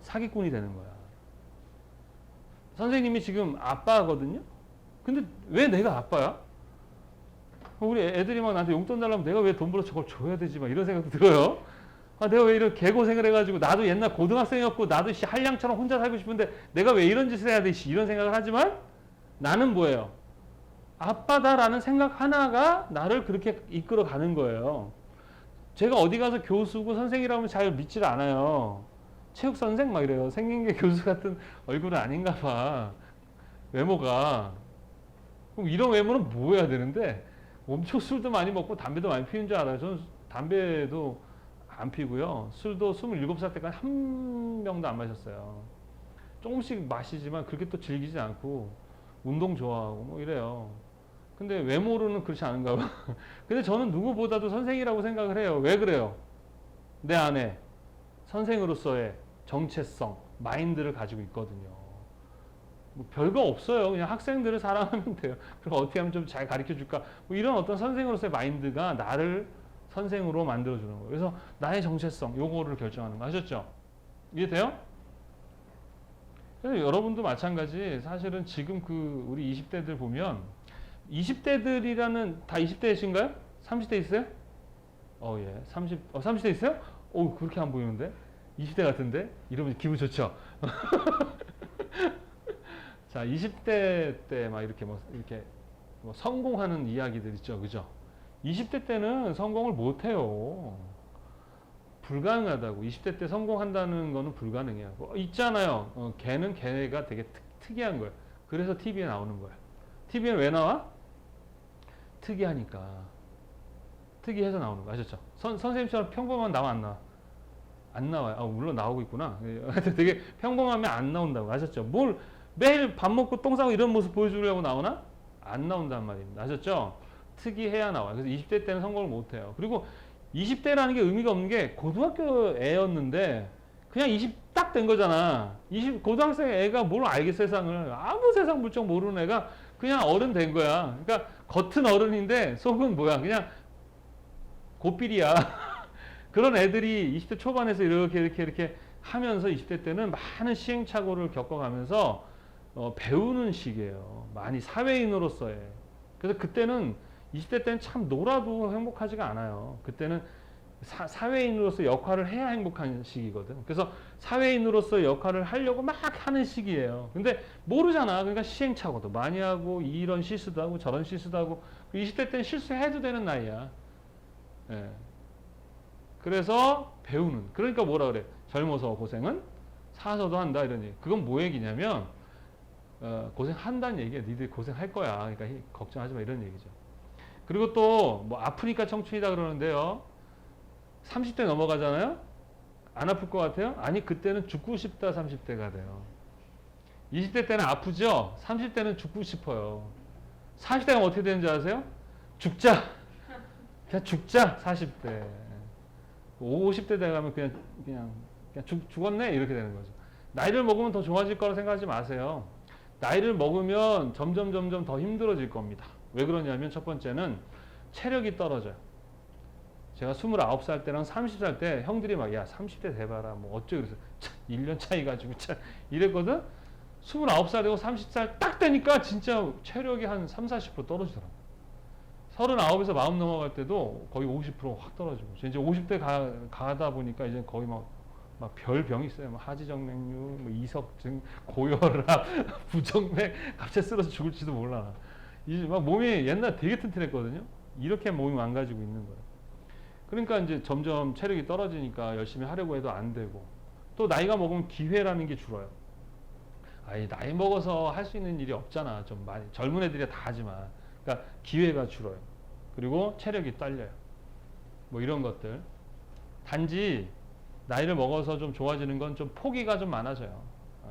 사기꾼이 되는 거야. 선생님이 지금 아빠거든요? 근데 왜 내가 아빠야? 우리 애들이 막 나한테 용돈 달라면 내가 왜 돈 벌어 저걸 줘야 되지? 막 이런 생각도 들어요. 내가 왜 이런 개고생을 해가지고 나도 옛날 고등학생이었고 나도 한량처럼 혼자 살고 싶은데 내가 왜 이런 짓을 해야 돼? 이런 생각을 하지만 나는 뭐예요? 아빠다라는 생각 하나가 나를 그렇게 이끌어 가는 거예요. 제가 어디 가서 교수고 선생이라면 잘 믿질 않아요. 체육 선생 막 이래요. 생긴 게 교수 같은 얼굴은 아닌가 봐. 외모가. 그럼 이런 외모는 뭐 해야 되는데 엄청 술도 많이 먹고 담배도 많이 피는 줄 알아요. 저는 담배도 안 피고요. 술도 27살 때까지 한 병도 안 마셨어요. 조금씩 마시지만 그렇게 또 즐기지 않고 운동 좋아하고 뭐 이래요. 근데 외모로는 그렇지 않은가 봐. 근데 저는 누구보다도 선생이라고 생각을 해요. 왜 그래요? 내 안에 선생으로서의 정체성, 마인드를 가지고 있거든요. 뭐 별거 없어요. 그냥 학생들을 사랑하면 돼요. 그럼 어떻게 하면 좀 잘 가르쳐 줄까? 뭐 이런 어떤 선생으로서의 마인드가 나를 선생으로 만들어주는 거예요. 그래서 나의 정체성, 요거를 결정하는 거 아셨죠? 이해돼요? 그래서 여러분도 마찬가지. 사실은 지금 그 우리 20대들 보면 20대들이라는 다 20대이신가요? 30대 있어요? 예. 30대 있어요? 그렇게 안 보이는데? 20대 같은데? 이러면 기분 좋죠? 자, 20대 때 막 이렇게 이렇게 성공하는 이야기들 있죠. 그죠? 20대 때는 성공을 못 해요. 불가능하다고. 20대 때 성공한다는 거는 불가능해요. 있잖아요. 걔는 걔가 되게 특이한 거예요. 그래서 TV에 나오는 거예요. TV에 왜 나와? 특이하니까. 특이해서 나오는 거 아셨죠? 선생님처럼 평범한 나와 안 나와? 안 나와요. 물론 나오고 있구나. 되게 평범하면 안 나온다고 아셨죠? 매일 밥 먹고 똥 싸고 이런 모습 보여주려고 나오나? 안 나온단 말입니다. 아셨죠? 특이해야 나와요. 그래서 20대 때는 성공을 못 해요. 그리고 20대라는 게 의미가 없는 게 고등학교 애였는데 그냥 20 딱 된 거잖아. 고등학생 애가 뭘 알겠어 세상을. 아무 세상 물정 모르는 애가 그냥 어른 된 거야. 그러니까 겉은 어른인데 속은 뭐야? 그냥 고삐리야. 그런 애들이 20대 초반에서 이렇게 하면서 20대 때는 많은 시행착오를 겪어가면서 배우는 시기예요. 많이 사회인으로서의. 그래서 그때는 20대 때는 참 놀아도 행복하지가 않아요. 그때는 사회인으로서 역할을 해야 행복한 시기거든. 그래서 사회인으로서 역할을 하려고 막 하는 시기예요. 근데 모르잖아. 그러니까 시행착오도 많이 하고 이런 실수도 하고 저런 실수도 하고 20대 때는 실수해도 되는 나이야. 예. 그래서 배우는. 그러니까 뭐라 그래? 젊어서 고생은 사서도 한다 이런 얘기. 그건 뭐 얘기냐면 고생한다는 얘기야. 니들 고생할 거야. 그러니까 걱정하지 마 이런 얘기죠. 그리고 또 뭐 아프니까 청춘이다 그러는데요. 30대 넘어가잖아요. 안 아플 것 같아요? 아니 그때는 죽고 싶다 30대가 돼요. 20대 때는 아프죠? 30대는 죽고 싶어요. 40대가 어떻게 되는지 아세요? 죽자. 그냥 죽자 40대. 50대 돼가면 그냥 죽었네 이렇게 되는 거죠. 나이를 먹으면 더 좋아질 거라 생각하지 마세요. 나이를 먹으면 점점 더 힘들어질 겁니다. 왜 그러냐면 첫 번째는 체력이 떨어져요. 제가 29살 때랑 30살 때 형들이 막 야 30대 돼봐라 뭐 어쩌고 그래서 1년 차이 가지고 이랬거든. 29살 되고 30살 딱 되니까 진짜 체력이 한 30-40% 떨어지더라고. 39에서 40 넘어갈 때도 거의 50%확 떨어지고 이제 50대 가다 보니까 이제 거의 막 별 병이 있어요. 뭐 하지정맥류, 뭐 이석증, 고혈압, 부정맥 갑자기 쓰러져 죽을지도 몰라. 이제 막 몸이 옛날 되게 튼튼했거든요. 이렇게 몸이 망가지고 있는 거예요. 그러니까 이제 점점 체력이 떨어지니까 열심히 하려고 해도 안 되고 또 나이가 먹으면 기회라는 게 줄어요. 아니 나이 먹어서 할 수 있는 일이 없잖아. 좀 많이 젊은 애들이 다 하지만 그러니까 기회가 줄어요. 그리고 체력이 딸려요. 뭐 이런 것들. 단지 나이를 먹어서 좀 좋아지는 건 좀 포기가 좀 많아져요.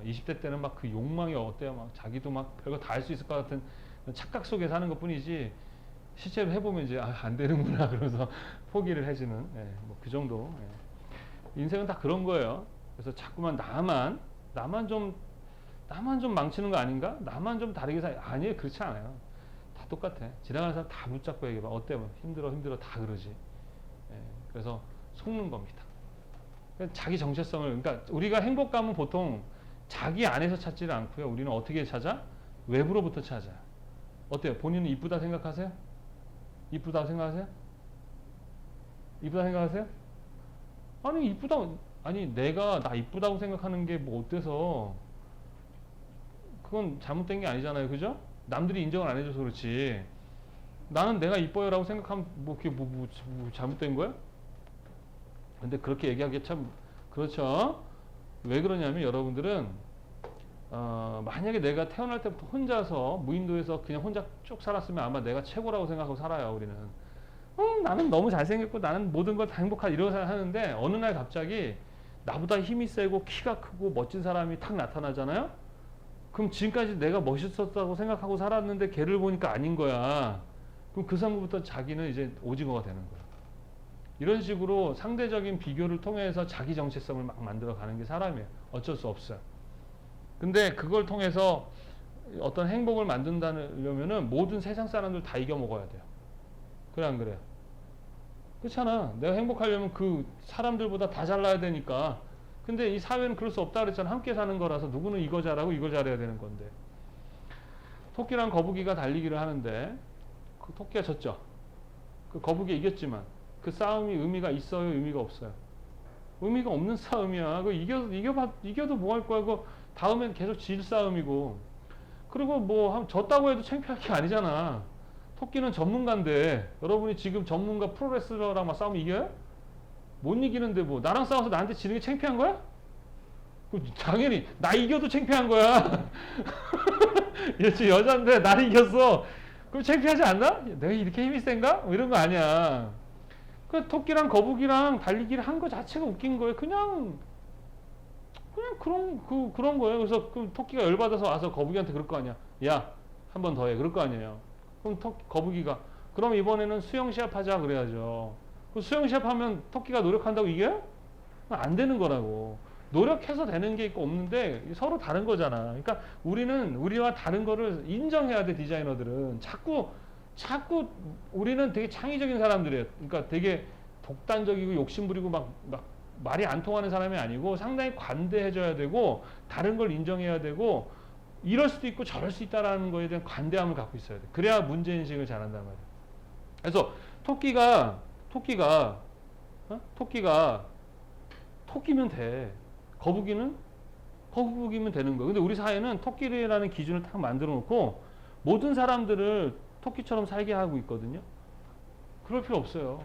20대 때는 막 그 욕망이 어때요? 막 자기도 막 별거 다 할 수 있을 것 같은 착각 속에 사는 것 뿐이지 실제로 해보면 이제 안 되는구나 그러면서 포기를 해주는 뭐 그 정도. 인생은 다 그런 거예요. 그래서 자꾸만 나만 좀 망치는 거 아닌가? 나만 좀 다르게 아니에요. 그렇지 않아요. 다 똑같아. 지나가는 사람 다 붙잡고 얘기해봐. 어때? 뭐 힘들어 다 그러지. 그래서 속는 겁니다. 자기 정체성을 그러니까 우리가 행복감은 보통 자기 안에서 찾지를 않고요. 우리는 어떻게 찾아? 외부로부터 찾아. 어때요? 본인은 이쁘다 생각하세요? 이쁘다고 생각하세요? 이쁘다 생각하세요? 아니 이쁘다 아니 내가 나 이쁘다고 생각하는 게 뭐 어때서 그건 잘못된 게 아니잖아요. 그죠? 남들이 인정을 안 해줘서 그렇지. 나는 내가 이뻐요라고 생각하면 뭐 그게 뭐 잘못된 거야? 근데 그렇게 얘기하기 참 그렇죠. 왜 그러냐면 여러분들은 만약에 내가 태어날 때부터 혼자서 무인도에서 그냥 혼자 쭉 살았으면 아마 내가 최고라고 생각하고 살아요. 우리는 나는 너무 잘생겼고 나는 모든 걸 다 행복하다 이러고 하는데 어느 날 갑자기 나보다 힘이 세고 키가 크고 멋진 사람이 탁 나타나잖아요. 그럼 지금까지 내가 멋있었다고 생각하고 살았는데 걔를 보니까 아닌 거야. 그럼 그 순간부터 자기는 이제 오징어가 되는 거야. 이런 식으로 상대적인 비교를 통해서 자기 정체성을 막 만들어가는 게 사람이에요. 어쩔 수 없어요. 근데 그걸 통해서 어떤 행복을 만든다려면은 모든 세상 사람들 다 이겨먹어야 돼요. 그래 안 그래요? 그렇잖아. 내가 행복하려면 그 사람들보다 다 잘나야 되니까. 근데 이 사회는 그럴 수 없다 그랬잖아. 함께 사는 거라서 누구는 이거 잘하고 이걸 잘해야 되는 건데. 토끼랑 거북이가 달리기를 하는데 그 토끼가 졌죠. 그 거북이 이겼지만 그 싸움이 의미가 있어요? 의미가 없어요? 의미가 없는 싸움이야. 그 이겨도 뭐 할 거야? 그 다음엔 계속 질 싸움이고. 그리고 뭐 졌다고 해도 창피할 게 아니잖아. 토끼는 전문가인데 여러분이 지금 전문가 프로레슬러랑 막 싸우면 이겨요? 못 이기는데 뭐 나랑 싸워서 나한테 지는 게 창피한 거야? 당연히 나 이겨도 창피한 거야. 얘 여잔데 나 이겼어. 그럼 창피하지 않나? 내가 이렇게 힘이 센가? 뭐 이런 거 아니야. 그 토끼랑 거북이랑 달리기를 한 거 자체가 웃긴 거예요. 그냥 그런 거예요. 그래서 그 토끼가 열받아서 와서 거북이한테 그럴 거 아니야. 야, 한 번 더 해. 그럴 거 아니에요. 그럼 거북이가 그럼 이번에는 수영 시합 하자 그래야죠. 그 수영 시합 하면 토끼가 노력한다고 이겨요? 안 되는 거라고. 노력해서 되는 게 있고 없는데 서로 다른 거잖아. 그러니까 우리는 우리와 다른 거를 인정해야 돼. 디자이너들은 자꾸 우리는 되게 창의적인 사람들이에요. 그러니까 되게 독단적이고 욕심부리고 막 말이 안 통하는 사람이 아니고 상당히 관대해져야 되고 다른 걸 인정해야 되고 이럴 수도 있고 저럴 수 있다라는 거에 대한 관대함을 갖고 있어야 돼. 그래야 문제인식을 잘한단 말이야. 그래서 토끼가 토끼면 돼. 거북이면 되는 거야. 근데 우리 사회는 토끼라는 기준을 딱 만들어 놓고 모든 사람들을 토끼처럼 살게 하고 있거든요. 그럴 필요 없어요.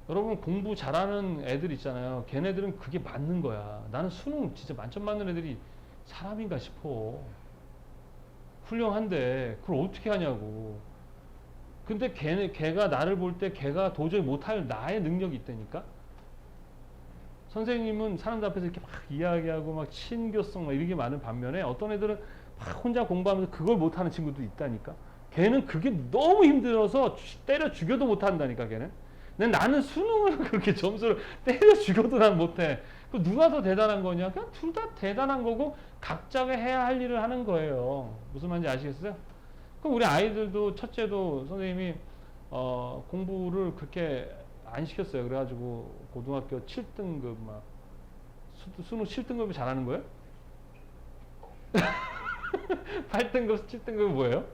여러분 공부 잘하는 애들 있잖아요. 걔네들은 그게 맞는 거야. 나는 수능 진짜 만점 맞는 애들이 사람인가 싶어. 훌륭한데 그걸 어떻게 하냐고. 근데 걔가 나를 볼 때 걔가 도저히 못할 나의 능력이 있다니까. 선생님은 사람들 앞에서 이렇게 막 이야기하고 막 친교성 막 이렇게 많은 반면에 어떤 애들은 막 혼자 공부하면서 그걸 못하는 친구도 있다니까. 걔는 그게 너무 힘들어서 때려 죽여도 못한다니까 걔는. 근데 나는 수능을 그렇게 점수를 때려 죽여도 난 못해. 그 누가 더 대단한 거냐? 그냥 둘 다 대단한 거고 각자가 해야 할 일을 하는 거예요. 무슨 말인지 아시겠어요? 그럼 우리 아이들도 첫째도 선생님이 공부를 그렇게 안 시켰어요. 그래가지고 고등학교 7등급 막 수능 7등급이 잘하는 거예요? 8등급, 7등급은 뭐예요?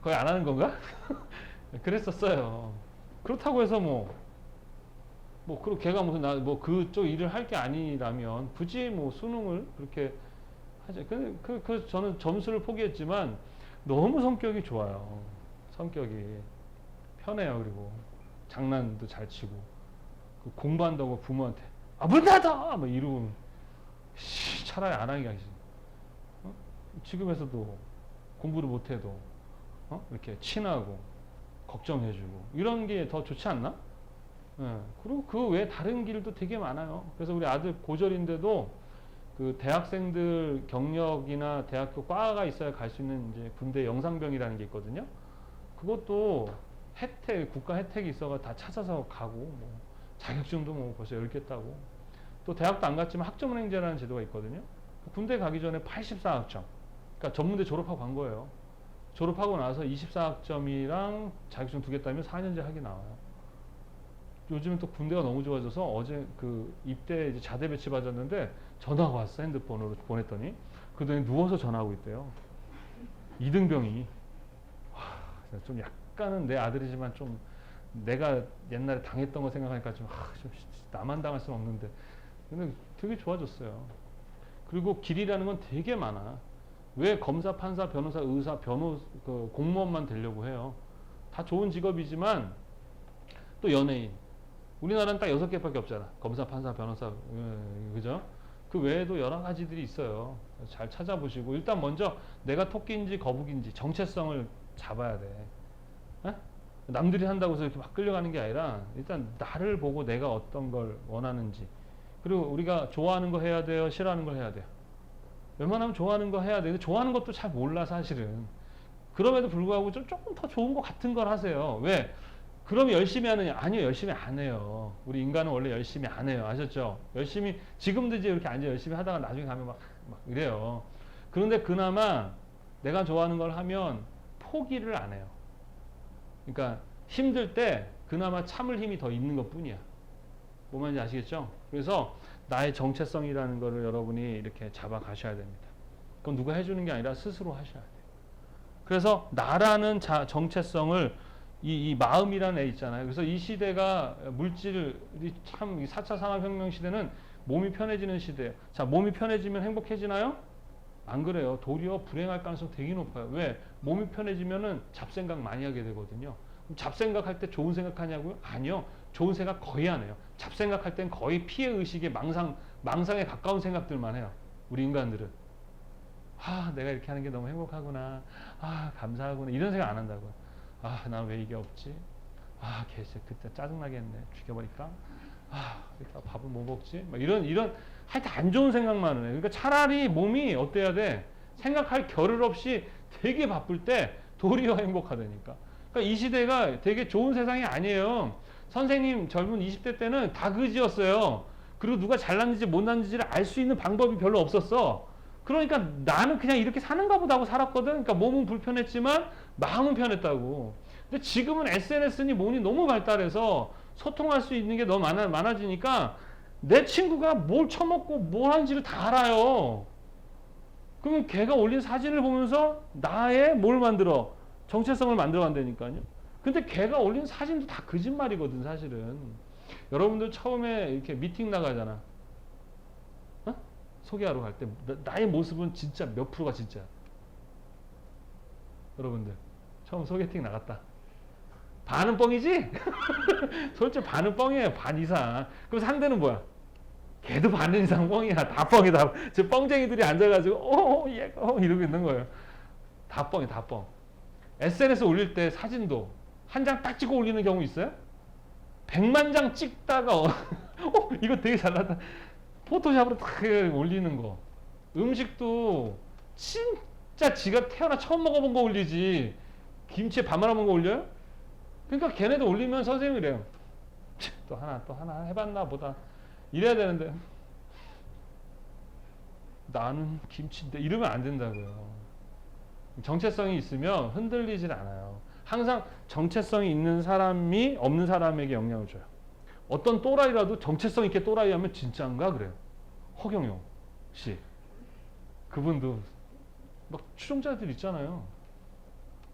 거의 안 하는 건가? 그랬었어요. 그렇다고 해서 그리고 걔가 무슨 그쪽 일을 할 게 아니라면 굳이 수능을 그렇게 하죠. 저는 점수를 포기했지만 너무 성격이 좋아요. 성격이 편해요. 그리고 장난도 잘 치고 공부한다고 부모한테 문 닫아! 막 이러고 차라리 안 하는 게 아니지. 지금에서도 공부를 못해도 이렇게 친하고 걱정해주고 이런 게 더 좋지 않나? 그리고 그 외에 다른 길도 되게 많아요. 그래서 우리 아들 고졸인데도 그 대학생들 경력이나 대학교 과가 있어야 갈 수 있는 이제 군대 영상병이라는 게 있거든요. 그것도 국가 혜택이 있어가 다 찾아서 가고 자격증도 벌써 10개 따고 또 대학도 안 갔지만 학점은행제라는 제도가 있거든요. 군대 가기 전에 84학점. 그러니까 전문대 졸업하고 간 거예요. 졸업하고 나서 24학점이랑 자격증 2개 따면 4년제 학위 나와요. 요즘은 또 군대가 너무 좋아져서 어제 그 입대 이제 자대 배치 받았는데 전화가 왔어. 핸드폰으로 보냈더니 그러더니 누워서 전화하고 있대요. 이등병이. 좀 약간은 내 아들이지만 좀 내가 옛날에 당했던 거 생각하니까 좀 나만 당할 수는 없는데 근데 되게 좋아졌어요. 그리고 길이라는 건 되게 많아. 왜 검사, 판사, 변호사, 의사, 공무원만 되려고 해요? 다 좋은 직업이지만 또 연예인. 우리나라는 딱 6개밖에 없잖아. 검사, 판사, 변호사, 그죠? 그 외에도 여러 가지들이 있어요. 잘 찾아보시고 일단 먼저 내가 토끼인지 거북인지 정체성을 잡아야 돼. 에? 남들이 한다고 해서 이렇게 막 끌려가는 게 아니라 일단 나를 보고 내가 어떤 걸 원하는지, 그리고 우리가 좋아하는 거 해야 돼요, 싫어하는 걸 해야 돼요? 웬만하면 좋아하는 거 해야 돼. 근데 좋아하는 것도 잘 몰라 사실은. 그럼에도 불구하고 좀 조금 더 좋은 것 같은 걸 하세요. 왜? 그럼 열심히 하느냐? 아니요, 열심히 안 해요. 우리 인간은 원래 열심히 안 해요. 아셨죠? 열심히, 지금도 이제 이렇게 앉아 열심히 하다가 나중에 가면 막 이래요. 그런데 그나마 내가 좋아하는 걸 하면 포기를 안 해요. 그러니까 힘들 때 그나마 참을 힘이 더 있는 것 뿐이야. 뭔 말인지 아시겠죠? 그래서 나의 정체성이라는 거를 여러분이 이렇게 잡아 가셔야 됩니다. 그건 누가 해주는 게 아니라 스스로 하셔야 돼요. 그래서 나라는 정체성을 이 마음이라는 애 있잖아요. 그래서 이 시대가 물질이 참 4차 산업혁명 시대는 몸이 편해지는 시대예요. 자, 몸이 편해지면 행복해지나요? 안 그래요. 도리어 불행할 가능성 되게 높아요. 왜? 몸이 편해지면은 잡생각 많이 하게 되거든요. 그럼 잡생각할 때 좋은 생각하냐고요? 아니요. 좋은 생각 거의 안 해요. 잡생각할 땐 거의 피해의식에 망상에 가까운 생각들만 해요. 우리 인간들은. 아, 내가 이렇게 하는 게 너무 행복하구나. 아, 감사하구나. 이런 생각 안 한다고요. 아, 난 왜 이게 없지? 아, 걔 진짜 그때 짜증나겠네. 죽여버릴까? 아, 이따 밥은 뭐 먹지? 막 이런 하여튼 안 좋은 생각만 해. 그러니까 차라리 몸이 어때야 돼? 생각할 겨를 없이 되게 바쁠 때 도리어 행복하다니까. 그러니까 이 시대가 되게 좋은 세상이 아니에요. 선생님 젊은 20대 때는 다 그지였어요. 그리고 누가 잘났는지 못났는지를 알 수 있는 방법이 별로 없었어. 그러니까 나는 그냥 이렇게 사는가 보다 하고 살았거든. 그러니까 몸은 불편했지만 마음은 편했다고. 근데 지금은 SNS니 뭐니 너무 발달해서 소통할 수 있는 게 너무 많아지니까 내 친구가 뭘 처먹고 뭘 하는지를 다 알아요. 그러면 걔가 올린 사진을 보면서 나의 뭘 만들어? 정체성을 만들어 간다니까요. 근데 걔가 올린 사진도 다 거짓말이거든 사실은. 여러분들 처음에 이렇게 미팅 나가잖아. 어? 소개하러 갈 때 나의 모습은 진짜 몇 프로가 진짜야. 여러분들 처음 소개팅 나갔다. 반은 뻥이지? 솔직히 반은 뻥이에요. 반 이상. 그럼 상대는 뭐야? 걔도 반 이상 뻥이야. 다 뻥이다. 저 뻥쟁이들이 앉아가지고 이러고 있는 거예요. 다 뻥이 다 뻥. SNS 올릴 때 사진도 한 장 딱 찍어 올리는 경우 있어요? 100만 장 찍다가 이거 되게 잘났다. 포토샵으로 딱 올리는 거. 음식도 진짜 지가 태어나 처음 먹어본 거 올리지. 김치에 밥 말아 먹은 거 올려요? 그러니까 걔네들 올리면 선생님이 래요. 또 하나 해봤나 보다. 이래야 되는데 나는 김치인데 이러면 안 된다고요. 정체성이 있으면 흔들리질 않아요. 항상 정체성이 있는 사람이 없는 사람에게 영향을 줘요. 어떤 또라이라도 정체성 있게 또라이 하면 진짜인가 그래요. 허경영 씨. 그분도 막 추종자들 있잖아요.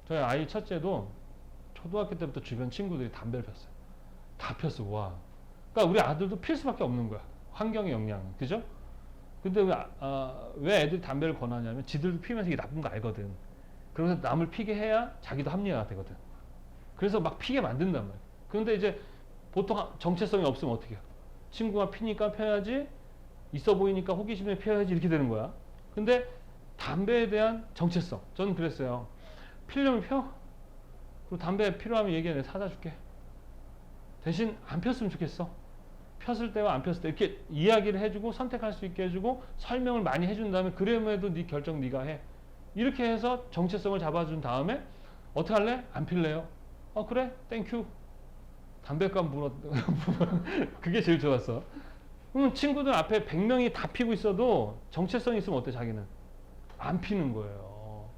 저희 아이 첫째도 초등학교 때부터 주변 친구들이 담배를 폈어요. 다 폈어. 와. 그러니까 우리 아들도 필 수밖에 없는 거야. 환경의 영향. 그죠? 근데 왜 애들이 담배를 권하냐면 지들도 피면서 이게 나쁜 거 알거든. 그러면서 남을 피게 해야 자기도 합리화가 되거든. 그래서 막 피게 만든단 말이야. 그런데 이제 보통 정체성이 없으면 어떻게 해요? 친구가 피니까 펴야지, 있어 보이니까 호기심에 피워야지 이렇게 되는 거야. 근데 담배에 대한 정체성. 저는 그랬어요. 피려면 펴. 그리고 담배 필요하면 얘기해. 내가 사다 줄게. 대신 안 폈으면 좋겠어. 폈을 때와 안 폈을 때 이렇게 이야기를 해주고 선택할 수 있게 해주고 설명을 많이 해준 다음에 그러면도 네 결정 네가 해. 이렇게 해서 정체성을 잡아준 다음에 어떻게 할래? 안 필래요. 그래? 땡큐. 담배값 물어. 그게 제일 좋았어. 그러면 친구들 앞에 100명이 다 피고 있어도 정체성이 있으면 어때 자기는? 안 피는 거예요.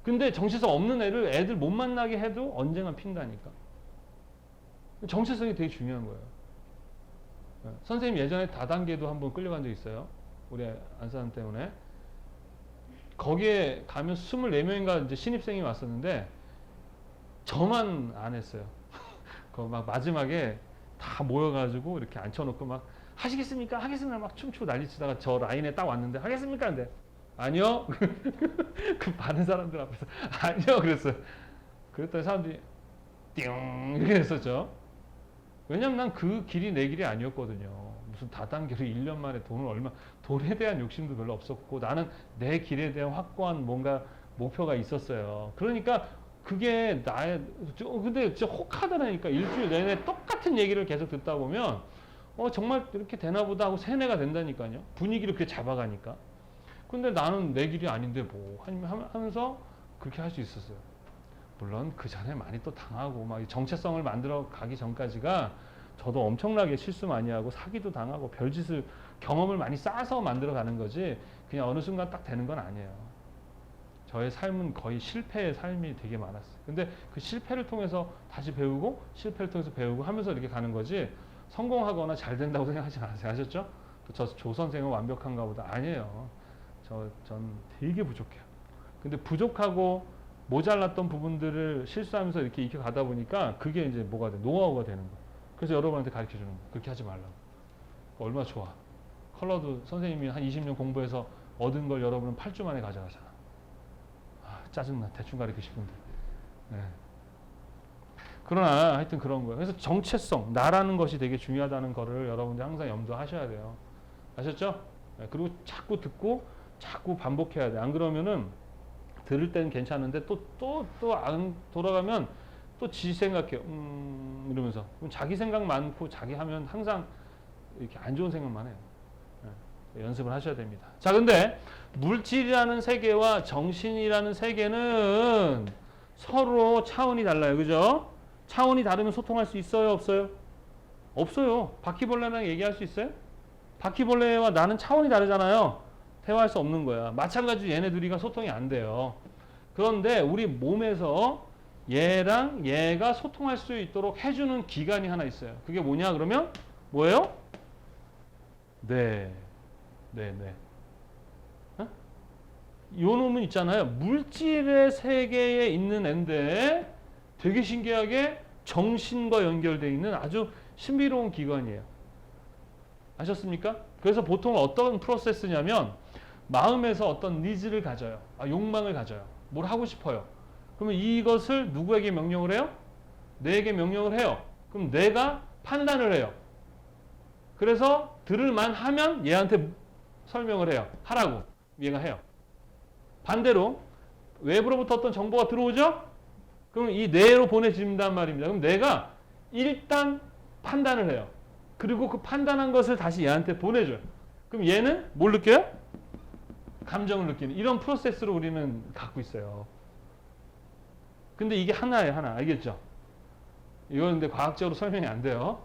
근데 정체성 없는 애들 못 만나게 해도 언젠가 핀다니까. 정체성이 되게 중요한 거예요. 선생님 예전에 다단계도 한번 끌려간 적 있어요. 우리 안사람 때문에. 거기에 가면 24명인가 이제 신입생이 왔었는데 저만 안 했어요. 그 막 마지막에 다 모여가지고 이렇게 앉혀놓고 막 하시겠습니까? 하겠습니다. 막 춤추고 난리치다가 저 라인에 딱 왔는데 하겠습니까? 근데 아니요. 그 많은 사람들 앞에서 아니요. 그랬어요. 그랬더니 사람들이 띵 이렇게 했었죠. 왜냐면 난 그 길이 내 길이 아니었거든요. 무슨 다단계로 1년 만에 돈에 대한 욕심도 별로 없었고 나는 내 길에 대한 확고한 뭔가 목표가 있었어요. 그러니까 그게 근데 진짜 혹하더라니까. 일주일 내내 똑같은 얘기를 계속 듣다 보면 정말 이렇게 되나 보다 하고 세뇌가 된다니까요. 분위기를 그렇게 잡아가니까. 근데 나는 내 길이 아닌데 뭐 하면서 그렇게 할 수 있었어요. 물론 그 전에 많이 또 당하고 막 정체성을 만들어 가기 전까지가 저도 엄청나게 실수 많이 하고 사기도 당하고 별짓을 경험을 많이 쌓아서 만들어 가는 거지 그냥 어느 순간 딱 되는 건 아니에요. 저의 삶은 거의 실패의 삶이 되게 많았어요. 근데 그 실패를 통해서 다시 배우고 실패를 통해서 배우고 하면서 이렇게 가는 거지 성공하거나 잘 된다고 생각하지 마세요. 아셨죠? 저 조 선생은 완벽한가 보다. 아니에요. 전 되게 부족해요. 근데 부족하고 모자랐던 부분들을 실수하면서 이렇게 익혀가다 보니까 그게 이제 뭐가 돼? 노하우가 되는 거예요. 그래서 여러분한테 가르쳐 주는 거예요. 그렇게 하지 말라고. 얼마나 좋아. 컬러도 선생님이 한 20년 공부해서 얻은 걸 여러분은 8주 만에 가져가잖아. 짜증나. 대충 가르치고 싶은데. 네. 그러나 하여튼 그런 거예요. 그래서 정체성, 나라는 것이 되게 중요하다는 거를 여러분들 항상 염두하셔야 돼요. 아셨죠? 네. 그리고 자꾸 듣고 자꾸 반복해야 돼. 안 그러면은 들을 때는 괜찮은데 또 안 돌아가면 또 지 생각해요. 이러면서. 그럼 자기 생각 많고 자기 하면 항상 이렇게 안 좋은 생각만 해요. 네. 연습을 하셔야 됩니다. 자, 근데 물질이라는 세계와 정신이라는 세계는 서로 차원이 달라요. 그죠? 차원이 다르면 소통할 수 있어요? 없어요? 없어요. 바퀴벌레랑 얘기할 수 있어요? 바퀴벌레와 나는 차원이 다르잖아요. 대화할 수 없는 거야. 마찬가지로 얘네 둘이가 소통이 안 돼요. 그런데 우리 몸에서 얘랑 얘가 소통할 수 있도록 해주는 기관이 하나 있어요. 그게 뭐냐 그러면 뭐예요? 네. 요 놈은 있잖아요. 물질의 세계에 있는 앤데 되게 신기하게 정신과 연결되어 있는 아주 신비로운 기관이에요. 아셨습니까? 그래서 보통 어떤 프로세스냐면 마음에서 어떤 니즈를 가져요. 욕망을 가져요. 뭘 하고 싶어요. 그러면 이것을 누구에게 명령을 해요? 내게 명령을 해요. 그럼 내가 판단을 해요. 그래서 들을만 하면 얘한테 설명을 해요. 하라고. 얘가 해요. 반대로 외부로부터 어떤 정보가 들어오죠? 그럼 이 뇌로 보내진단 말입니다. 그럼 내가 일단 판단을 해요. 그리고 그 판단한 것을 다시 얘한테 보내줘요. 그럼 얘는 뭘 느껴요? 감정을 느끼는 이런 프로세스로 우리는 갖고 있어요. 근데 이게 하나예요, 하나. 알겠죠? 이건 근데 과학적으로 설명이 안 돼요.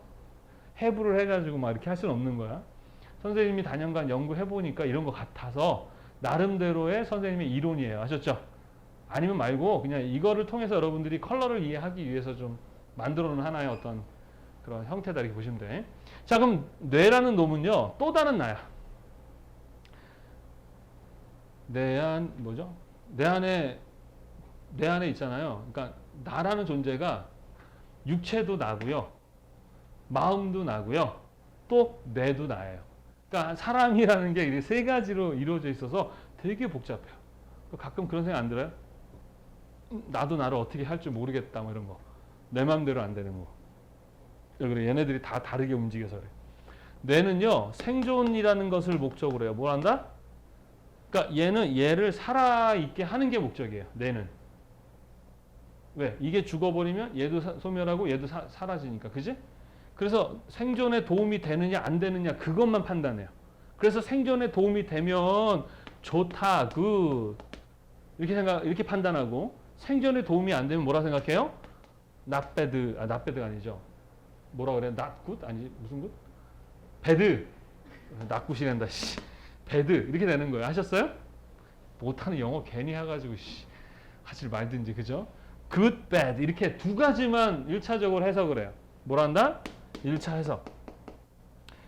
해부를 해가지고 막 이렇게 할 수는 없는 거야. 선생님이 단연간 연구해보니까 이런 것 같아서 나름대로의 선생님의 이론이에요. 아셨죠? 아니면 말고 그냥 이거를 통해서 여러분들이 컬러를 이해하기 위해서 좀 만들어 놓은 하나의 어떤 그런 형태다 이렇게 보시면 돼. 자, 그럼 뇌라는 놈은요, 또 다른 나야. 뭐죠? 내 안에 있잖아요. 그러니까 나라는 존재가 육체도 나고요. 마음도 나고요. 또 뇌도 나예요. 그러니까 사람이라는 게 이 세 가지로 이루어져 있어서 되게 복잡해요. 가끔 그런 생각 안 들어요? 나도 나를 어떻게 할 줄 모르겠다 뭐 이런 거. 내 마음대로 안 되는 거. 그래, 얘네들이 다 다르게 움직여서 그래. 뇌는요, 생존이라는 것을 목적으로 해요. 뭘 한다? 그러니까 얘를 살아있게 하는 게 목적이에요. 뇌는. 왜? 이게 죽어버리면 얘도 소멸하고 얘도 사라지니까. 그지? 그래서 생존에 도움이 되느냐 안 되느냐 그것만 판단해요. 그래서 생존에 도움이 되면 좋다, 굿 이렇게 판단하고 생존에 도움이 안 되면 뭐라 생각해요? not bad, not bad가 아니죠. 뭐라 그래? not good? 아니 무슨 good? bad. not good이란다. bad 이렇게 되는 거예요. 하셨어요? 못하는 영어 괜히 해가지고 하질 말든지. 그죠? good, bad 이렇게 두 가지만 1차적으로 해석을 해요. 뭘 한다? 1차 해석.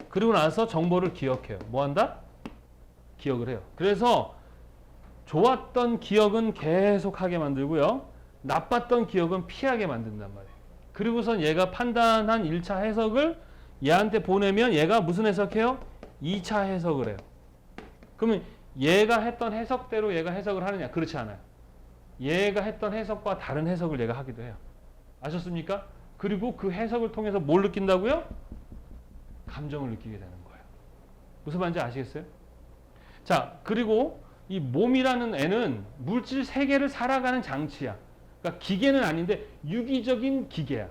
그리고 나서 정보를 기억해요. 뭐 한다? 기억을 해요. 그래서 좋았던 기억은 계속하게 만들고요. 나빴던 기억은 피하게 만든단 말이에요. 그리고선 얘가 판단한 1차 해석을 얘한테 보내면 얘가 무슨 해석해요? 2차 해석을 해요. 그러면 얘가 했던 해석대로 얘가 해석을 하느냐? 그렇지 않아요. 얘가 했던 해석과 다른 해석을 얘가 하기도 해요. 아셨습니까? 그리고 그 해석을 통해서 뭘 느낀다고요? 감정을 느끼게 되는 거예요. 무슨 말인지 아시겠어요? 자, 그리고 이 몸이라는 애는 물질 세계를 살아가는 장치야. 그러니까 기계는 아닌데 유기적인 기계야.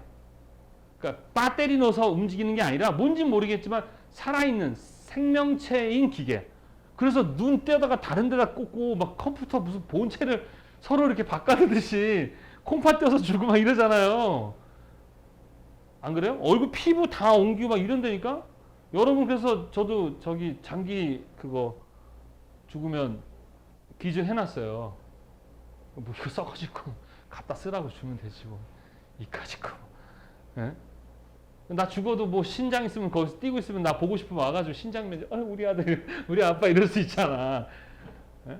그러니까 배터리 넣어서 움직이는 게 아니라 뭔지 모르겠지만 살아있는 생명체인 기계. 그래서 눈 떼다가 다른 데다 꽂고 막 컴퓨터 무슨 본체를 서로 이렇게 바꿔듯이 콩팥 떼서 주고 막 이러잖아요. 안 그래요? 얼굴 피부 다 옮기고 막 이런다니까? 여러분, 그래서 저도 저기 장기 그거 죽으면 기증 해놨어요. 뭐 이거 썩어지고 갖다 쓰라고 주면 되지 뭐. 이까짓 거. 예? 나 죽어도 뭐 신장 있으면 거기서 뛰고 있으면 나 보고 싶으면 와가지고 신장 매주 우리 아들 우리 아빠 이럴 수 있잖아. 예?